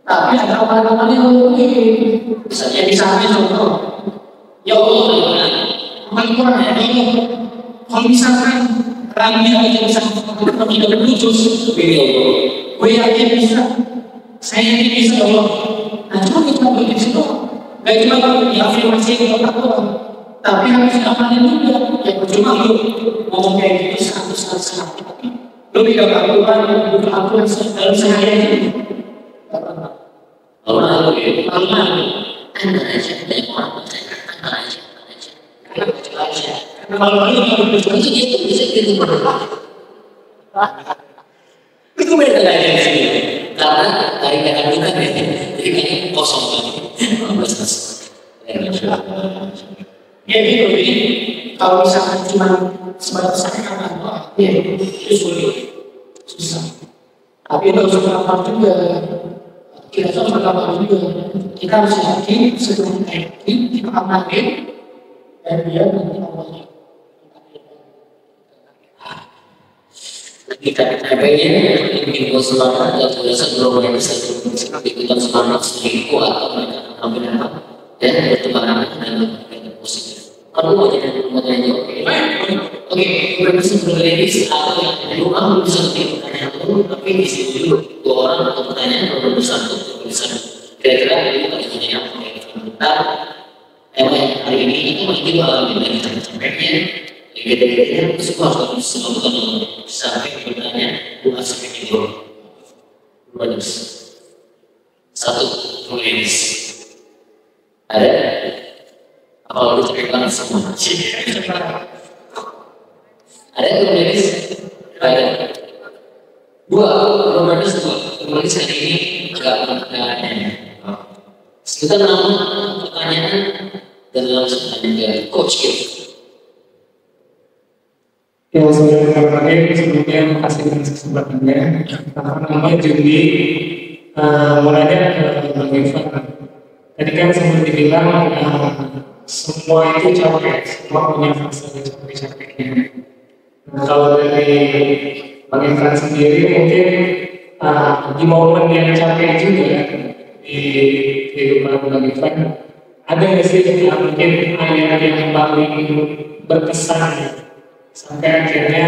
Tapi ada amalan-amalan yang misalnya contoh, ya Allah, Al-Quran ya Allah. Kalau misalkan Randy aja bisa tidak berjus, gue yakin bisa. Saya yakin bisa ya Allah. Nah cuma kita begitu doang. Gak cuma diafirmasi di otak doang, tapi harus amalin juga. Ya percuma lu ngomong kayak gitu satu-satu, tapi lu tidak Al-Quran, bukan Al-Quran dalam sehari ini. Kalau ya, Anda aja, banyak orang percaya, Anda aja. Kalau lu mau berjuang itu bisa gitu. itu beda lagi di sini. Karena hari kita bukan ya, jadi kayaknya kosong lagi. Ya gitu, jadi kalau misalkan cuma sebatas kata ya itu sulit, susah. Tapi itu harus berapa juga. Kita harus berapa juga. Kita harus yakin, sebelum yakin, kita amalin, dan dia nanti Allah. Kita pengen bikin semangat atau sebelum yang bisa ikutan semangat sedikit kuat atau mereka ambil apa dan bertebaran dan positif. Kalau mau jadi oke, berarti sebenarnya atau yang rumah bisa bikin pertanyaan dulu, tapi di sini dulu dua orang atau pertanyaan nomor satu tulisan. Kira-kira itu pertanyaannya apa yang kita hari ini itu bakal kita sampaikan. Gede-gede itu harus selalu sampai bertanya dua sampai tiga bonus satu tulis ada apa lu ceritakan semua ada tulis Dua, Robertus dua. Menulis hari ini enggak ada. Kita nama pertanyaan dan langsung tanya ke coach kita. Ya, sebelum terakhir, sebelumnya makasih atas kesempatannya. Nama Jundi, mulanya ke Bang Irfan. Tadi kan sempat dibilang semua itu capek, semua punya fase capek-capeknya. Nah, kalau dari Bang Irfan sendiri mungkin di momen yang capek juga di kehidupan Bang Irfan, ada nggak sih mungkin ayat yang paling berkesan sampai akhirnya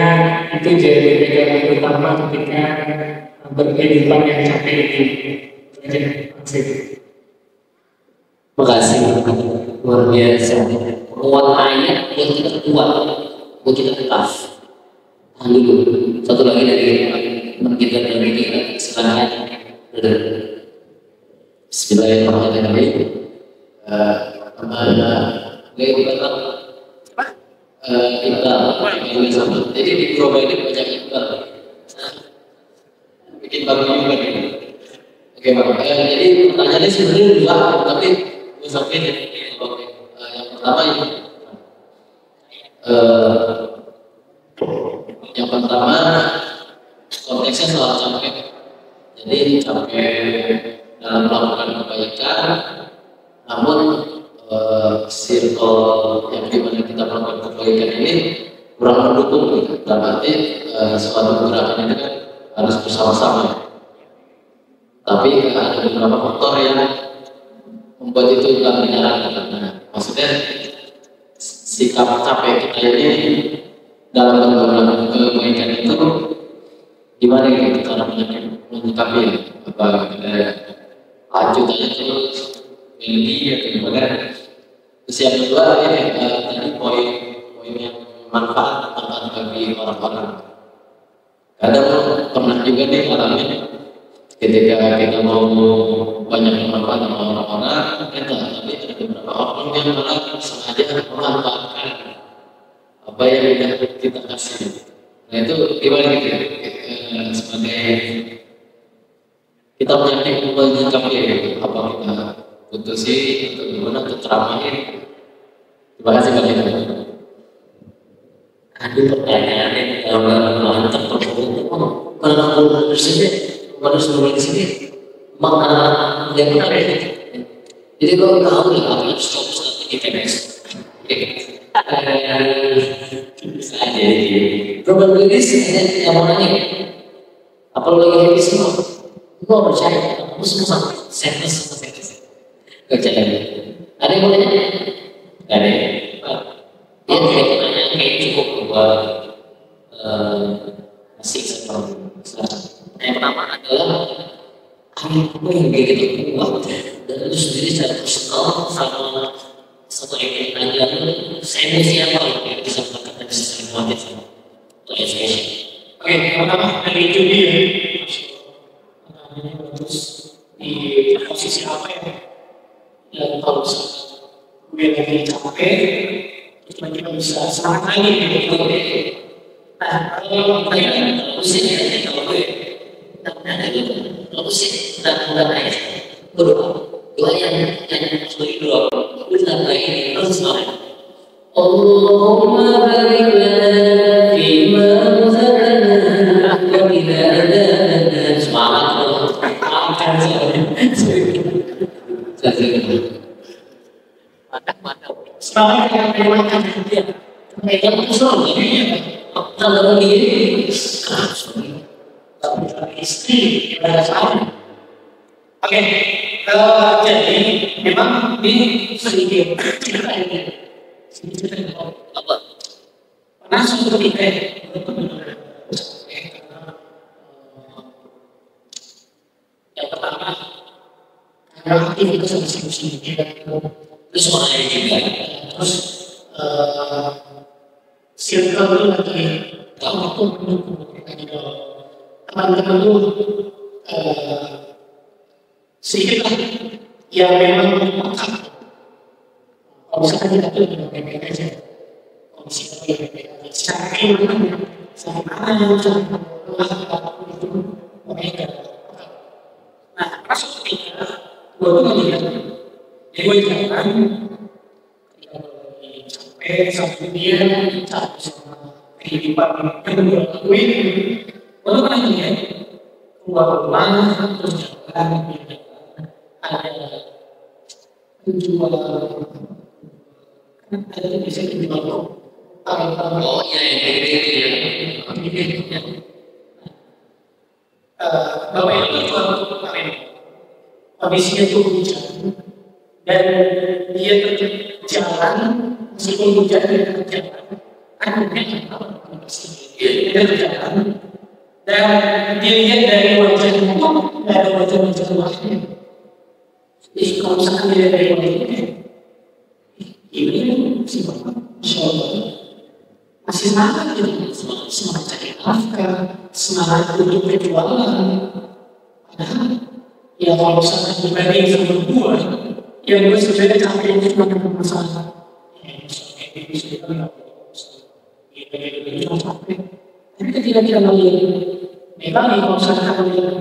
itu jadi pegangan utama ketika berkehidupan yang capek ini? Makasih, luar biasa. Kuat ayat yang kita kuat, buat kita kelas. Tahan dulu. Satu lagi dari teman kita yang kita silakan. Bismillahirrahmanirrahim. Kita jadi di Proba ini banyak iqbal. Bikin baru lagi. Oke, Pak. Jadi pertanyaannya sebenarnya dua, tapi gue sampaikan yang pertama ini. Yang pertama konteksnya soal capek. Jadi capek dalam melakukan kebaikan, namun circle yang dimana kita melakukan kebaikan ini kurang mendukung gitu. Dalam arti suatu gerakan ini kan harus bersama-sama. Tapi ada beberapa faktor yang membuat itu tidak menyarankan. Nah, maksudnya sikap capek kita ini dalam melakukan kebaikan itu gimana gitu cara menyikapi ya? Apa lanjut aja terus ini atau gimana? Terus yang kedua ini tadi poin yang manfaat bagi orang-orang. Kadang pernah juga nih ngalamin ketika kita mau banyak manfaat sama orang-orang, kita tapi ada beberapa orang yang malah sengaja memanfaatkan apa yang sudah kita kasih. Nah itu gimana gitu? Sebagai kita menyikapi apa kita putusin atau gimana untuk ceramahin. Terima kasih banyak. Aduh pertanyaannya kalau mantap performa kalau aku tersebut harus mulai di sini makna yang menarik. Jadi kalau tahu lah apa stop di TPS. Bisa aja. Probabilitas yang mana nih? Apa lo lagi happy semua? Gue percaya, aku semua sadness. Kerja lagi. Ada yang mau nanya? Gak ada. Dia tidak nanya kayak cukup buat asik seperti yang pertama adalah apa yang bikin kita kuat dan itu sendiri secara personal sama satu yang aja saya mau siapa yang bisa melakukan dan bisa saling kuatin sama untuk education. Oke, pertama dari Judi ya, terus di posisi apa ya? Dan kalau gue lagi capek, kita bisa semangat lagi gitu. Nah, kalau pertanyaan sih kalau gue lalu sih tidak naik doa yang sebagai doa kita naik terus Allahumma barik lana fima razaqtana wa qina adzabannar. Semangat makan mantap semangat yang makan dia yang besar kalau diri istri pada saat. Oke, jadi memang ini sedikit Apa? pernah suatu kita yang pertama karena aktivitas masing-masing Terus makanya juga terus circle itu lagi tahu aku mendukung teman-teman itu sedikit lah yang memang mengangkat. Kalau misalkan kita tuh baik-baik aja, kondisi kita baik-baik aja, secara keilmuan sakit tangan, sakit apapun itu, makanya nah, masuk ketika gue tuh ngeliat, jadi gue jalan, ketika gue capek, sampai dia, capek sama kehidupan yang gue lakuin, gue tuh pernah ngeliat, keluar rumah, terus jalan, ada penjual, ada yang bisa dijual Oh iya, bapak itu jual kemarin kondisinya itu hujan dan dia berjalan meskipun hujan dia berjalan akhirnya dia berjalan dan dia lihat dari wajahnya itu tidak ada wajah-wajah luarnya. Jadi kalau misalkan dia dari wajahnya ini si bapak Masya Allah masih semangat gitu, semangat cari nafkah, semangat untuk berjualan. Padahal ya kalau misalkan dibanding sama gue, yang gue sebenarnya capek itu cuma masalah. Ya misalnya kayak gitu kan nggak capek. Tapi ketika kita melihat, memang nih kalau misalkan kita melihat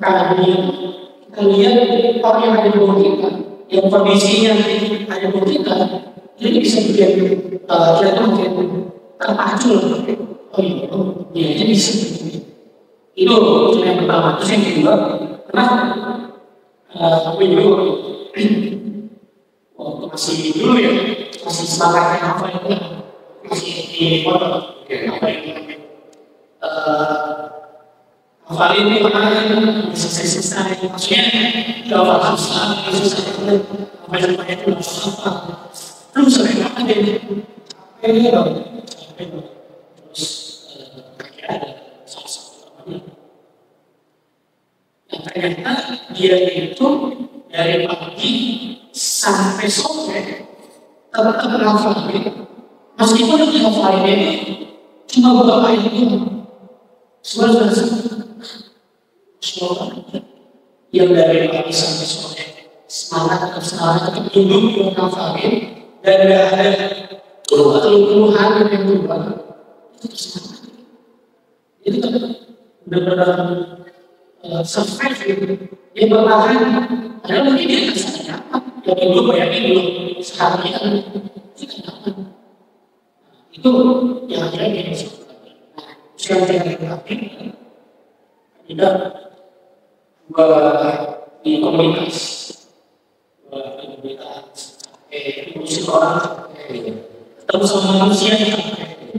keadaan kita lihat orang yang ada di bawah kita, yang kondisinya ada di bawah kita, ini bisa bikin kita makin terpacu. Oh iya, dia aja bisa. Itu yang pertama. Terus yang kedua, kenapa? Gue dulu waktu masih dulu ya, masih semangatnya apa itu, masih di foto. Apa itu? Hafalin ini mana? Selesai. Maksudnya kalau hafal susah itu apa itu apa? Terus sering apa dia? Terus ada salah satu temannya yang ternyata dia itu dari pagi sampai sore tetap menghafalin, meskipun yang menghafalin ini cuma beberapa ayat itu sudah yang dari pagi sampai sore semangat tetap duduk menghafalin dan tidak ada keluhan yang berubah itu semangat. Itu benar-benar survive gitu. Dia bertahan. Padahal mungkin dia nggak sadar apa. Yang dulu bayangin belum seharian itu kenapa? Itu yang akhirnya dia bisa. Sekarang saya terakhir tidak di komunitas, musik orang. Ketemu sama manusia yang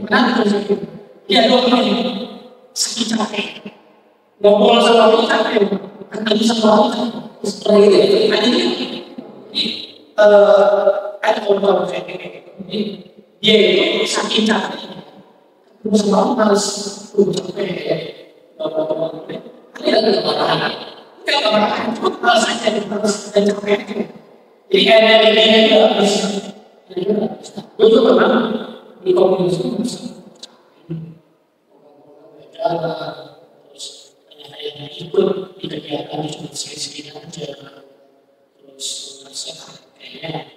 kenapa itu? Dia ada orang yang sakit capek, ngobrol sama orang capek, ketemu sama orang capek, seperti itu. Ada orang ini, dia itu sakit capek, ketemu sama orang harus capek, dia nggak marah, cuma saja harus capek. Jadi ada dia harus. Gue juga pernah di komunitas berjalan, terus ternyata yang ikut di kegiatan cuma sedikit aja, terus merasa kayaknya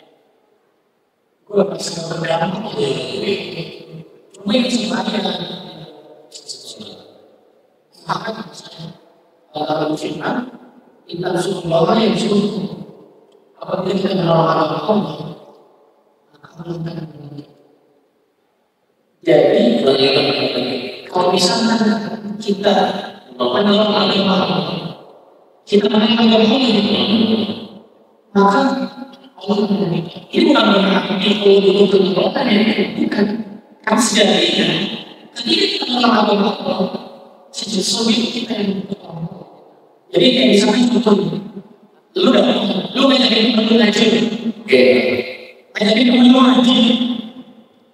gue masih berdampak cuma itu semuanya sangat misalnya kalau fitnah kita suruh bawa yang suruh apabila kita menolong Allah. Jadi kalau misalnya kita menolong agama, kita menolong agama, maka Allah memberikan. Ini bukan berarti kalau butuh kekuatan ya, bukan. Karena sejatinya, ketika kita menolong agama Allah, sejujurnya kita yang butuh Allah. Jadi kayak misalnya contoh, lu ngajakin temen aja, oke. Ngajakin temen lu aja,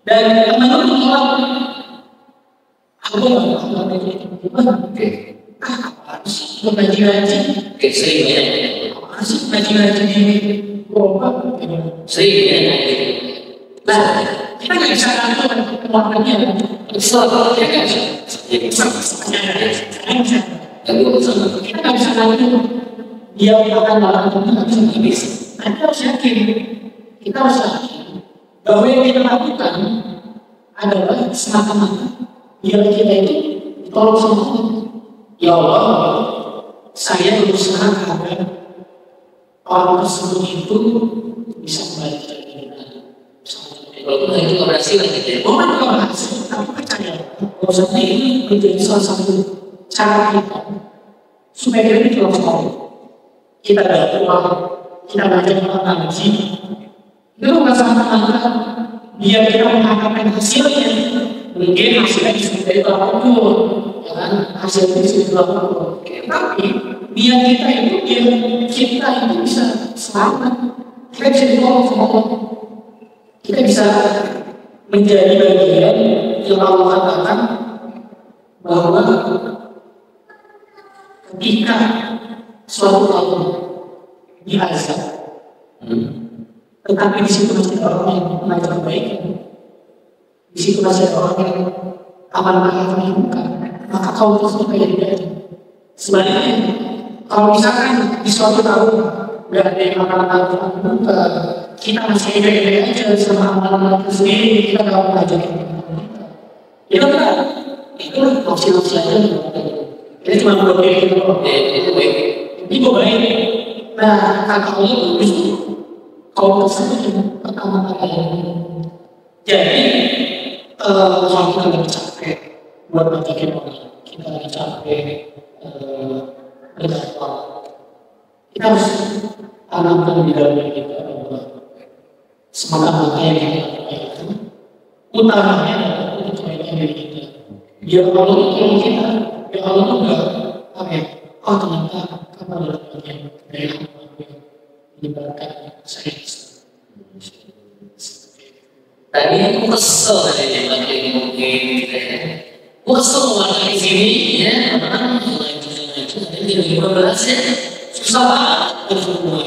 dan temen lu menolak. Aku nggak mau gimana? Oke. Apa sih ngaji? Oke, sering ya. Apa sih ngaji di Bogor? Sering ya. Nah, kita nggak bisa ngatur keluarganya. Islam, ya kan? Islam, kita nggak bisa ngatur. Dia akan melakukan itu nggak bisa. Kita harus yakin. Kita harus yakin bahwa yang kita lakukan adalah semata-mata biar kita itu ditolong sama Allah. Ya Allah, saya berusaha agar orang tersebut itu bisa kembali ke iman. Walaupun itu keberhasilan gitu ya. Bukan keberhasilan, tapi percaya. Maksudnya ini menjadi salah satu cara kita supaya kita ditolong sama Allah. Kita dakwah, kita belajar tentang ngaji, itu bukan sama-sama biar kita mengharapkan hasilnya. Mungkin hasilnya bisa dari Allah, ya kan? Hasilnya bisa dari Allah. Tapi biar kita itu bisa selamat, kita bisa ditolong sama Allah. Kita bisa menjadi bagian yang Allah katakan bahwa ketika suatu kaum diazab, tetapi di situ masih ada orang yang mengajar kebaikan, di situ masih ada orang yang aman mengajarkan, maka kaum tersebut menjadi baik. Sebaliknya, kalau misalkan di suatu tahun nggak ada yang aman kita masih baik-baik aja sama aman sendiri, kita nggak mengajarkan kita. Itulah opsi-opsi aja. Kita cuma berpikir gitu loh. Itu baik. Itu baik. Nah, kata Allah justru kaum tersebut yang pertama kali. Jadi, kalau kita lagi capek buat ngajakin orang, kita lagi capek berdakwah, kita harus tanamkan di dalam diri kita bahwa semangat yang kita itu utamanya adalah untuk kebaikan diri kita. Biar Allah tolong kita, biar Allah enggak apa ya? Oh ternyata kamu adalah bagian dari Allah yang menyebarkan saya. Tadi aku kesel tadi pakai mungkin gitu ya. Aku kesel warna di sini ya, karena itu jadi 15 ya, susah banget semua.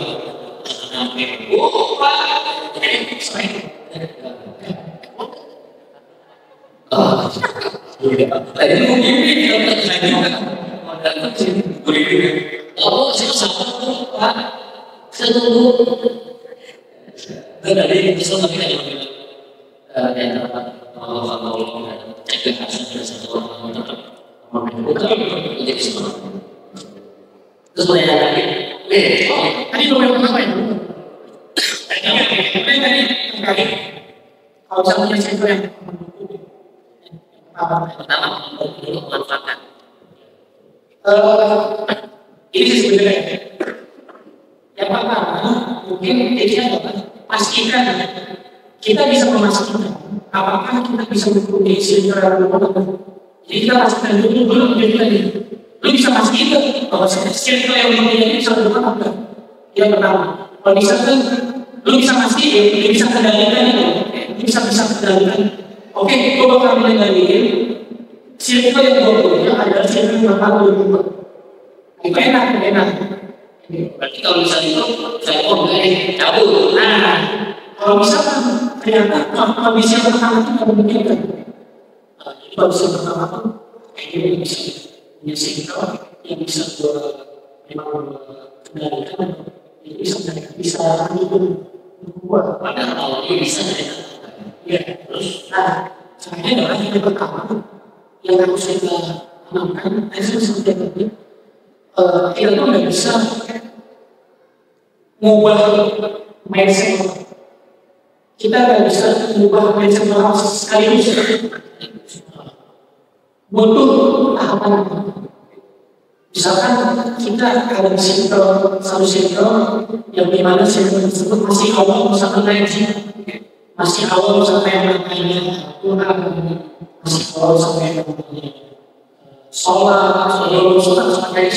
Tadi mungkin oh, saya sama Pak. Saya tunggu. Tadi kesel tapi kan yang Allah cegah sudah satu orang menjadi semangat. Terus banyak lagi. Tadi lo yang apa ya? Tadi kalau misalnya saya yang pertama untuk memanfaatkan. Ini sebenarnya yang pertama mungkin tipsnya adalah pastikan kita bisa memastikan apakah kita bisa mempunyai secara umum. Jadi kita pastikan dulu tadi. Lu bisa pastikan bahwa circle yang mempunyai bisa berubah apa? Yang pertama, kalau misalkan lu bisa pastikan, lu bisa kendalikan itu, bisa kendalikan. Oke, gue bakal mengendalikan circle yang gue punya adalah circle yang bakal berubah. Itu enak. Berarti kalau misalnya itu saya cabut. Nah, kalau misalkan ternyata kondisi yang pertama itu tidak memungkinkan, jadi kondisi yang pertama itu kayak gini bisa punya signal yang bisa memang kendalikan, itu bisa mendukung gua. Padahal dia bisa ya. Terus, nah, caranya adalah yang pertama yang harus kita tanamkan, saya seperti tadi, kita tuh nggak bisa mengubah mindset. Kita nggak bisa mengubah mindset orang sekaligus. Butuh tahapan. Misalkan kita ada satu circle yang dimana circle tersebut masih awal misalkan ngaji, masih awal sampai namanya Tuhan, masih awal sampai namanya sholat sampai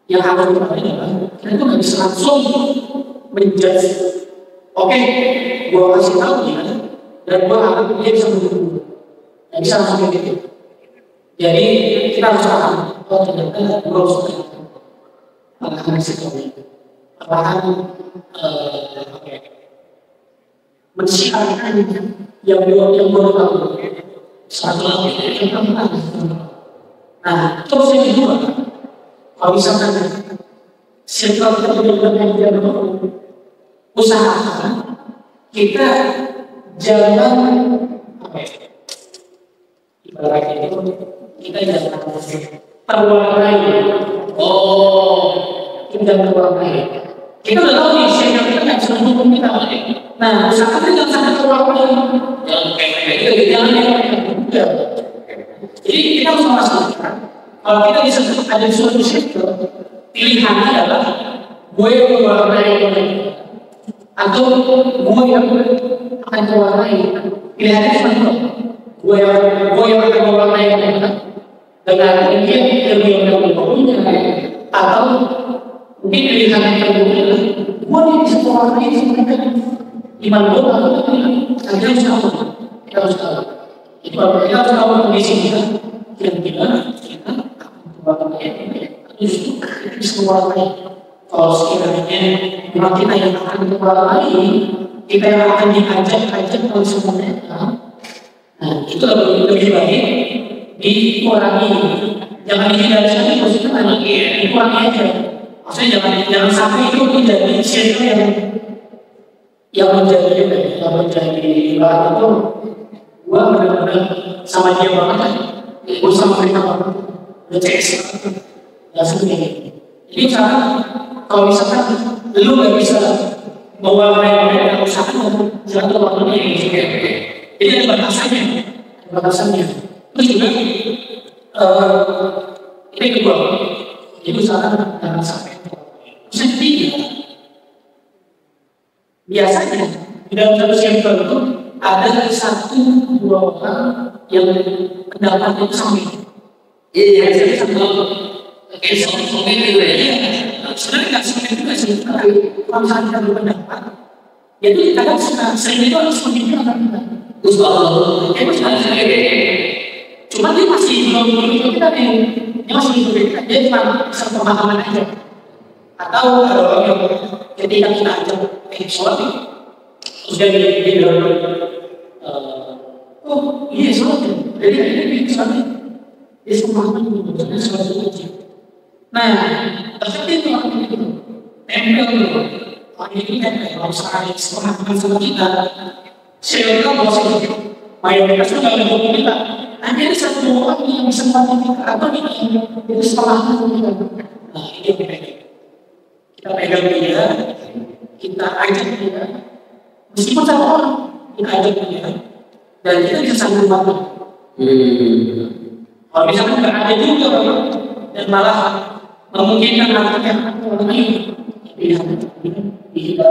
yang harus dipakai adalah kita itu nggak bisa langsung menjudge. Oke, gua kasih tahu dia dan gua harap dia bisa mendukung. Nggak bisa langsung kayak gitu. Jadi kita harus paham. Oh ternyata gua harus paham sikapnya. Paham mensiarkan yang gua tahu. Satu lagi yang pertama. Nah, terus yang kedua, kalau misalkan circle kita benar-benar yang usahakan kita jangan apa ya? Ibaratnya itu kita jangan terwarnai. Kita jangan terwarnai. Kita udah tahu nih, sehingga kita nggak bisa mendukung kita. Nah, usahakan kita jangan sampai terwarnai. Jangan kayak gitu, jangan kayak. Jadi kita harus memastikan kalau kita bisa ada di suatu sektor, pilihannya adalah gue yang mewarnai atau gue yang akan mewarnai. Pilihannya cuma dua. Gue yang akan mewarnai dengan mungkin ilmu yang punya, atau mungkin pilihan yang kedua gue yang bisa mewarnai mereka. Iman gue akhirnya kita harus tahu. Jadi kalau kita harus tahu kondisi kita, kira-kira kita justru kita bisa mewarnai. Kalau sekiranya memang kita yang akan mewarnai, kita yang akan diajak oleh semua mereka, nah itu lebih baik dikurangi. Jangan dihindari saja, maksudnya dikurangi aja. Maksudnya jangan sampai itu menjadi circle yang menjadi bahan itu. Gua benar-benar sama dia banget, gua sama mereka banget, udah CS, langsung kayak. Jadi misalkan, kalau misalkan lu nggak bisa mewarnai mereka, usahakan satu waktunya yang gitu. Jadi ada batasannya. Terus juga ini kedua, jadi usahakan jangan sampai. Terus yang ketiga, biasanya di dalam satu circle itu ada 1-2 orang yang pendapatnya itu sama. Iya, saya satu kayak soal gitu ya. Sebenarnya nggak seperti itu sih, tapi kalau misalnya kita berpendapat, ya itu kadang sering itu harus menunjukkan kita. Terus kalau Cuma dia masih belum kita nih, dia masih kita, dia cuma bisa pemahaman aja. Atau ketika kita ajak sholat, terus dia bilang, oh iya sholat ya, jadi ini sholat dia pemahaman itu sholat wajib. Nah, terjadi itu orang itu tempel itu, orang ini tempel. Kalau misalnya sepemahaman sama kita, saya bilang bahwa mayoritas itu nggak ada hukum kita. Nanti ada satu orang yang bisa melakukan kita atau yang itu sepemahaman sama kita. Nah, ini yang kita pegang dia, kita ajak dia, meskipun satu orang kita ajak dia, dan kita bisa saling membantu. Kalau misalnya nggak ada juga, dan malah memungkinkan anaknya orang lain pilihan di kita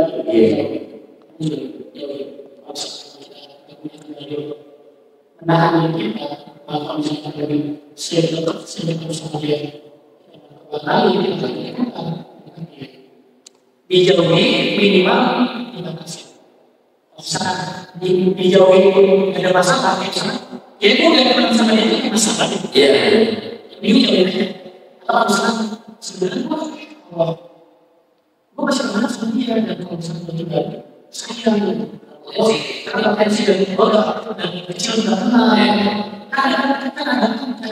menahan kita kalau misalnya dari sedekat sama dia lain kita dijauhi minimal kita kasih saat dijauhi ada masalah ya itu udah pernah sama dia masalah ini jauh kalau misalnya sebenarnya gue masih pernah sama dia dan kalau misalnya juga sayang karena pensi dari kecil udah kenal kan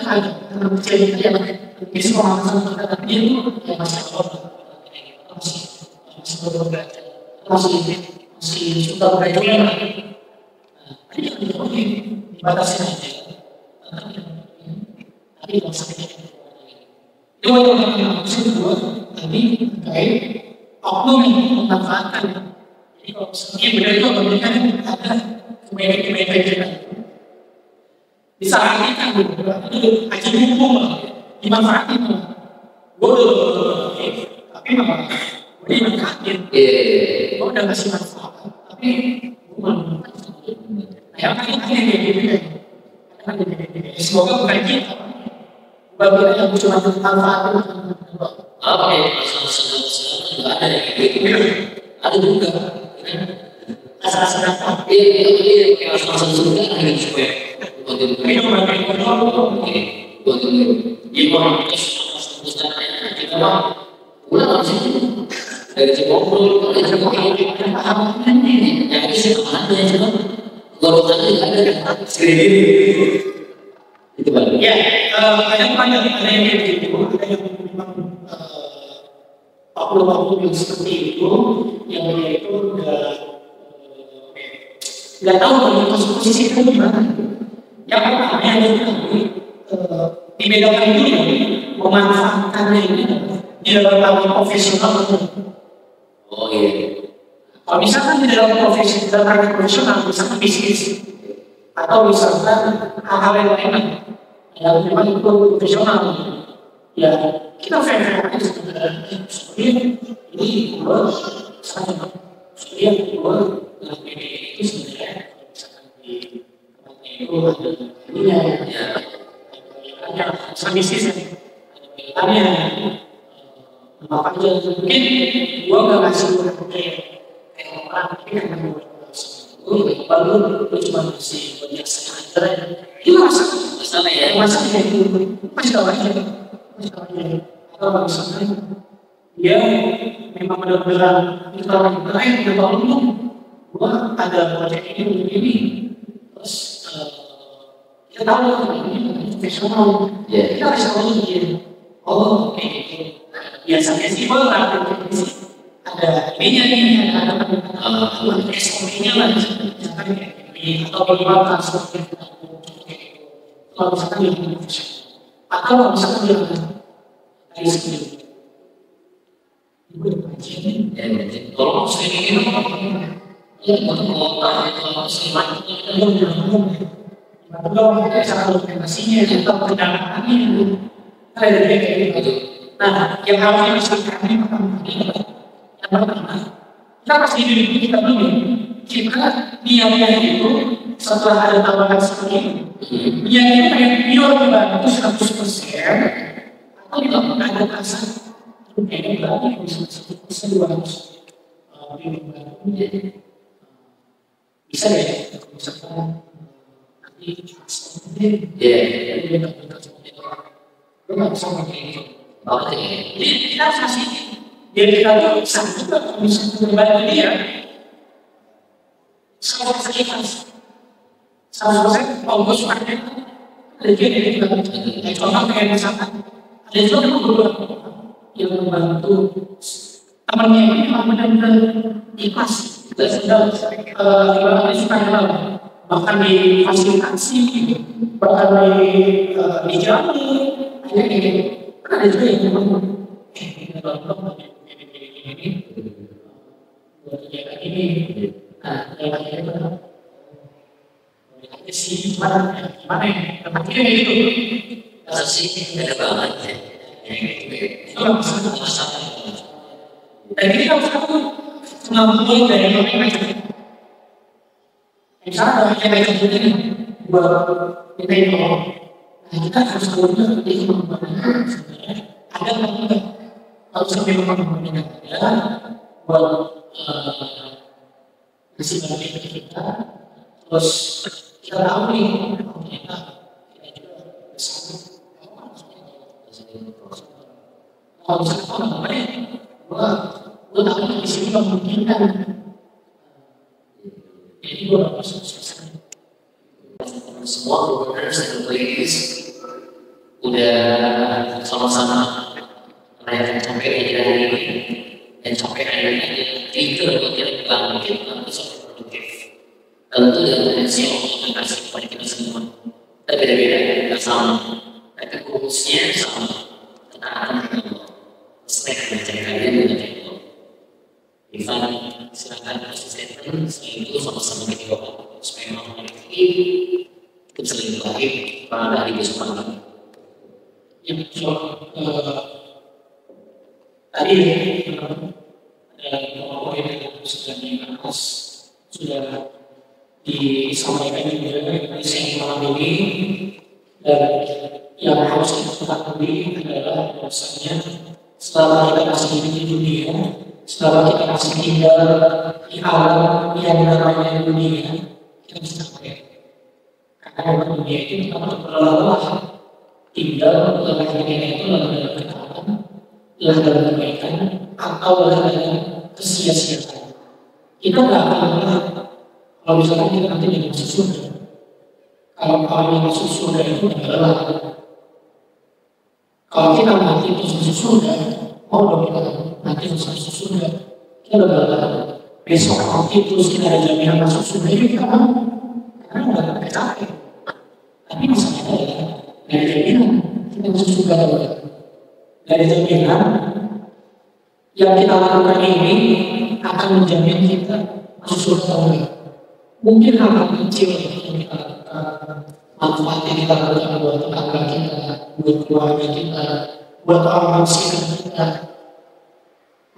ada kecil yang bisa mengatakan kata dia itu yang masih masih suka belajar tapi jangan dijauhi dibatasi aja tapi tidak sakit. Itu yang kedua tadi terkait oknum yang memanfaatkan. Jadi kalau misalnya benar itu memberikan ada kebaikan kita. Bisa kita itu aja hukum dimanfaatin. Bodoh, tapi malah gue dimanfaatin. Gue udah kasih manfaat, tapi gue manfaatin. Nah yang kali kayak gitu. Semoga bukan kita. Bagian yang cuma manfaat apa ya masalah nggak ada yang gitu ada juga asal-asal apa iya kayak masalah surga ada yang juga minum makan gimana kita mah pulang sih dari Cibubur ada pengalaman yang bisa kemana ya coba golongan ada sendiri itu balik. Ya, ada banyak ada yang begitu, ada yang memang oknum yang seperti itu, yang dia itu udah nggak tahu posisi itu gimana. Yang pertama yang harus dibedakan dulu ya, memanfaatkannya ini di dalam profesional. Oh iya. Kalau misalkan di dalam profesional, misalkan bisnis atau misalkan hal-hal yang lain yang memang itu profesional, ya kita fair aja sebenarnya. Ini gue sama dia gue itu sebenarnya misalkan di tempatnya itu ada ininya ya, ada bisnis ada apa aja mungkin gue nggak ngasih kayak orang tapi karena gue baru cuma ngasih banyak sekitar itu masalah ya masalah itu masih tahu aja atau misalnya dia memang benar-benar kita lagi terakhir udah tahu belum gua ada proyek ini terus kita tahu ini profesional kita harus tahu begini oh oke biasanya sih ada ininya ada SOP-nya lah misalkan ini atau bagaimana seperti itu kalau misalkan dia profesional atau misalkan dia dari sendiri. Kalau muslim ini ya untuk kota itu muslimat kalau cara dokumentasinya atau pendanaannya ada kayak gitu. Nah, yang harus disampaikan yang pertama kita pasti diri kita dulu kita niatnya itu setelah ada tambahan seperti itu niatnya pengen pure dibantu 100% atau tidak ada kasar ini berarti bisa 200 bisa ya misalkan nanti lu nggak bisa pakai ini jadi kita harus kasih jadi kita tuh satu juga bisa membantu dia sama sekitar 100% kalau gue suka ada juga dia juga contoh kayak misalkan ada juga beberapa yang membantu temannya ini memang benar-benar ikhlas dan sedang suka kenal bahkan di fasilitasi bahkan di jalan ada juga yang memang buat jaga ini nah yang akhirnya sih gimana ya tempatnya gitu sih ada banget ya. Dan kita harus mengambil dari mereka. Misalnya yang mereka ini buat kita itu, kita harus mengambil dari sebenarnya ada apa kalau sampai mengambil ada buat kasih balik kita, terus kita tahu nih ternyata kita juga bersama. Kalau misalkan gue tahu di sini memungkinkan, jadi gue harus selesai. Semua brothers and ladies udah sama-sama merayakan sampai di hari ini dan sampai hari ini trigger buat kita bangkit untuk sampai produktif. Tentu dengan potensi Allah akan kasih kepada kita semua. Tapi beda-beda, tidak sama. Tapi goalsnya sama. Ketaatan Allah. Respect dengan cara kalian dengan Allah. Ivan, silakan asisten selain itu sama-sama kita doa supaya Allah memiliki itu selain baik pada hari besok malam. Yang tadi ada beberapa poin yang sudah dibahas sudah disampaikan juga di sesi malam ini dan yang harus kita ketahui adalah bahwasanya setelah kita masih hidup di dunia, setelah kita masih tinggal di alam yang namanya dunia, kita bisa capek. Karena dunia itu kita berlelah, tinggal lelahnya itu dalam ketaatan, lelah dalam kebaikan, atau lelah dalam kesia-siaan. Kita nggak akan lelah kalau misalkan kita nanti jadi masuk surga. Kalau yang masuk surga itu nggak lelah. Kalau kita nanti masuk surga, mau dong kita nanti masuk surga, kita udah lelah. besok itu kita ada jaminan masuk surga itu kita mau, karena udah capek. Tapi misalnya dari jaminan kita masuk surga dari jaminan yang kita lakukan ini akan menjamin kita masuk surga. Mungkin hal kecil yang kita lakukan, manfaatnya kita lakukan buat tetangga kita, buat keluarga kita, buat orang sekitar kita.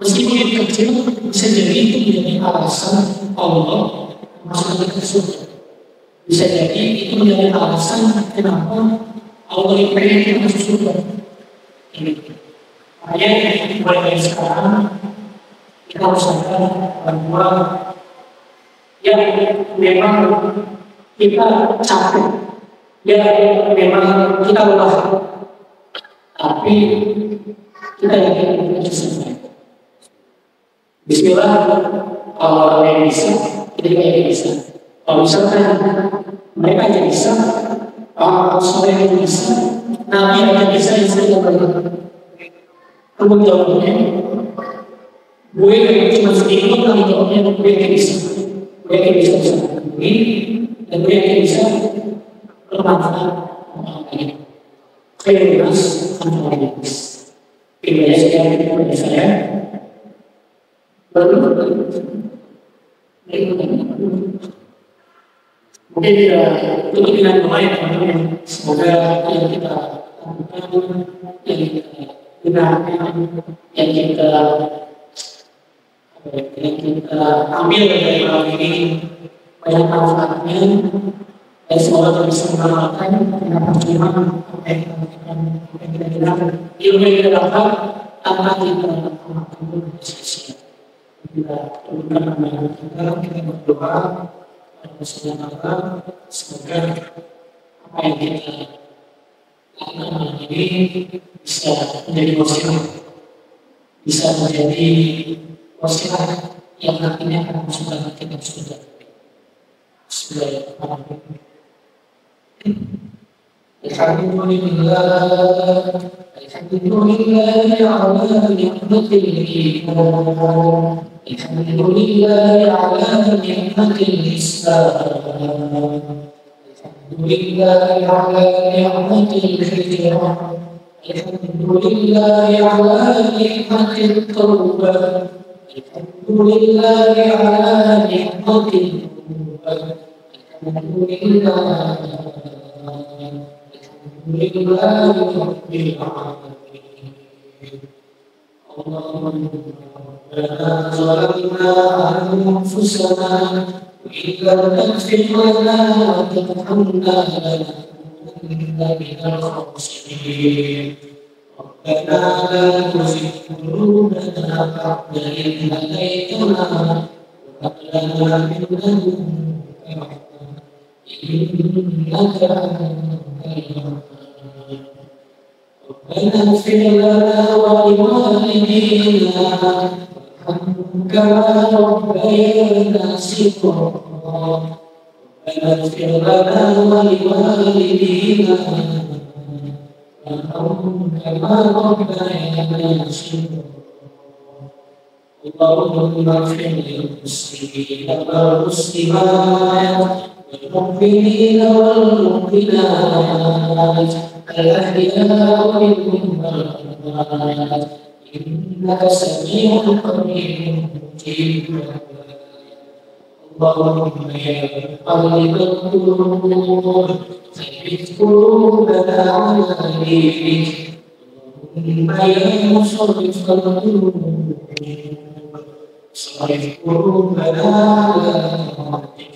Meskipun itu kecil, bisa jadi itu menjadi alasan Allah masuk ke surga. Bisa jadi itu menjadi alasan kenapa Allah pengen kita masuk surga. Makanya mulai dari sekarang kita harus sadar bahwa yang memang kita capek, yang memang kita lelah, tapi kita yakin kita bisa. Bismillah, kalau orang yang bisa, kita juga yang bisa. Kalau misalkan mereka yang bisa, orang soleh yang bisa, Nabi yang bisa, yang saya berdoa. Kamu jawabnya, gue yang cuma sedikit, kamu jawabnya, gue yang bisa. Gue yang bisa ini, dan gue yang bisa bermanfaat. Kayak bebas, kamu bebas. Pilih sekian dari saya. Mungkin tutup dengan doa ya teman-teman. Semoga yang kita lakukan, yang kita gunakan, yang kita ambil dari malam ini banyak manfaatnya, dan semoga kita bisa mengamalkan dengan perjuangan apa yang kita gunakan. Ilmu yang kita dapat tanpa kita melakukan sia-sia. Kita turunkan nama kita berdoa bersama-sama, semoga apa yang kita lakukan malam ini bisa menjadi wasilah, bisa menjadi wasilah yang nantinya akan masukkan kita ke surga. Bismillahirrahmanirrahim. Alhamdulillah, alhamdulillah ala ni'matil iman. Alhamdulillah ala ni'matil Islam. Alhamdulillah ala ni'matil hijrah. Alhamdulillah ala ni'matil taubah. Alhamdulillah ala ni'matil taubah. Alhamdulillah rabbil alamin. ربنا ظلمنا أنفسنا وإن لم تغفر لنا وترحمنا لنكونن من الخاسرين ربنا لا تزغ قلوبنا بعد إذ هديتنا وهب لنا من لدنك رحمة إنك أنت الوهاب ربنا اغفر لنا ولوالدينا كما ربيانا صغارا ربنا اغفر لنا ولوالدينا كما ربيانا صغارا اللهم اغفر للمسلمين والمسلمات والمؤمنين والمؤمنات الأحياء والأموات إنك سميع قريب مجيب اللهم يا مقلب القلوب ثبت قلوبنا على دينك اللهم يا مصرف القلوب صرف قلوبنا على طاعتك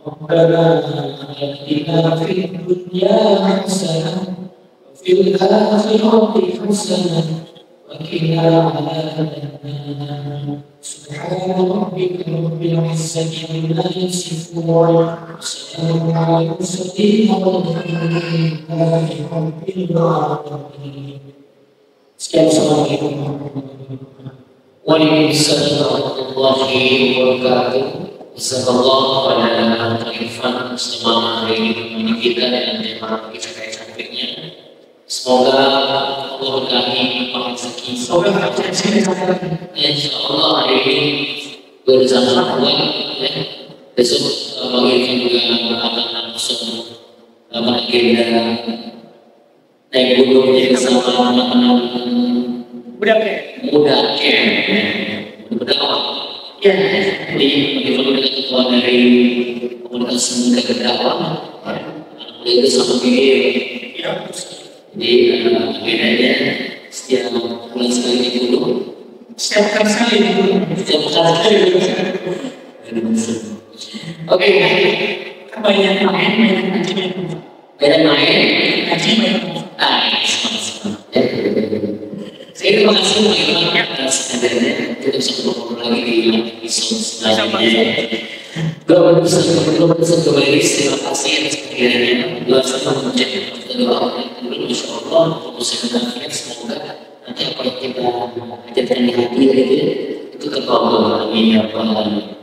ربنا آتنا في الدنيا حسنة وفي الآخرة حسنة وقنا عذاب النار سبحان ربك رب العزة عما يصفون وسلام على المرسلين والحمد لله رب العالمين. Assalamualaikum warahmatullahi wabarakatuh. Waalaikumsalam warahmatullahi wabarakatuh. Jazakallah pada Irfan selama hari ini kita dengan tema kita kayak cantiknya. Semoga Allah berkahi Pak Zaki. Insya Allah hari ini bersama uang ya. Besok Bang Irfan juga akan langsung agenda naik gunung ya sama anak-anak Udah kayak. muda ya. Muda ya. Jadi Bang Irfan juga ketua dari komunitas muda berdakwah. Itu sama video. Ya. Jadi agendanya setiap bulan sekali di gunung. Setiap kali di gunung. Setiap kali. Oke, Banyak main, banyak ngaji, banyak main. ngaji, banyak. Saya terima kasih banyak atas hadirnya. Kita bisa ngobrol lagi di episode selanjutnya. Doa bersama kembali. Terima kasih atas kehadirannya. Doa sama mengucapkan doa. Insya Allah, semoga nanti apa yang kita ajarkan di hati itu terbawa. Amin ya rabbal alamin.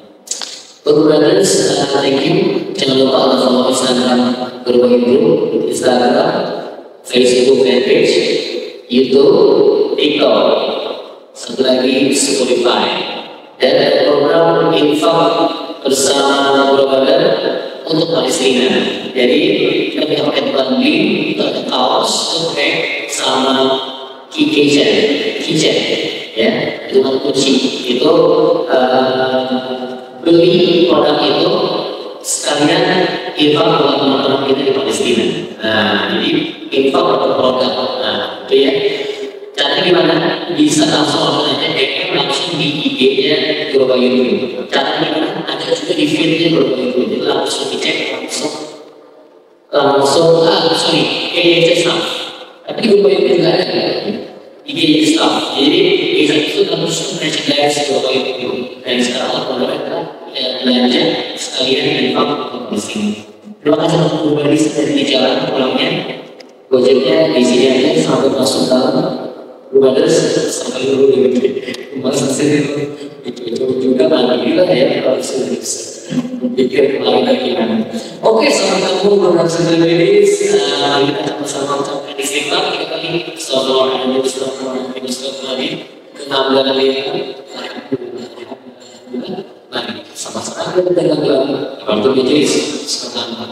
Brothers, thank you. Jangan lupa follow Instagram Guru Ibu, Instagram, Facebook fanpage, YouTube, TikTok, satu lagi Spotify, dan program infak bersama Brother untuk Palestina. Jadi kita pakai banding, kita pakai kaos, sama kitchen, ya, dengan kunci itu. Beli produk itu sekalian infak buat teman-teman kita di Palestina. Nah, jadi infak untuk produk. Nah, itu ya. Caranya gimana? Bisa langsung aja DM langsung di IG-nya Global YouTube. Caranya gimana? Ada juga di feed-nya Global YouTube. Jadi langsung dicek langsung staff. Tapi Global YouTube juga ada. IG staff. Jadi bisa itu langsung merchandise Global YouTube. Dan sekarang mereka belanja sekalian infak untuk di sini. Terima kasih untuk berbagi sedang di jalan pulangnya. Gojeknya di sini aja sampai masuk dalam. Brothers sampai dulu di rumah saya itu juga lagi lah ya kalau sudah bisa pikir lagi gimana. Oke, selamat ketemu brothers and ladies. Kita sama-sama ucapkan istighfar kita kali. Assalamualaikum warahmatullahi wabarakatuh. Ke-6 kali. Mari sama-sama kita dengan doa. Waktu majelis sekarang mohon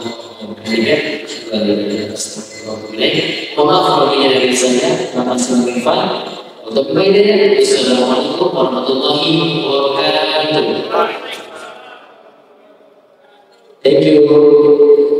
maaf kalau dari saya. Terima kasih Irfan. Untuk kembali, Assalamualaikum warahmatullahi wabarakatuh. Thank you.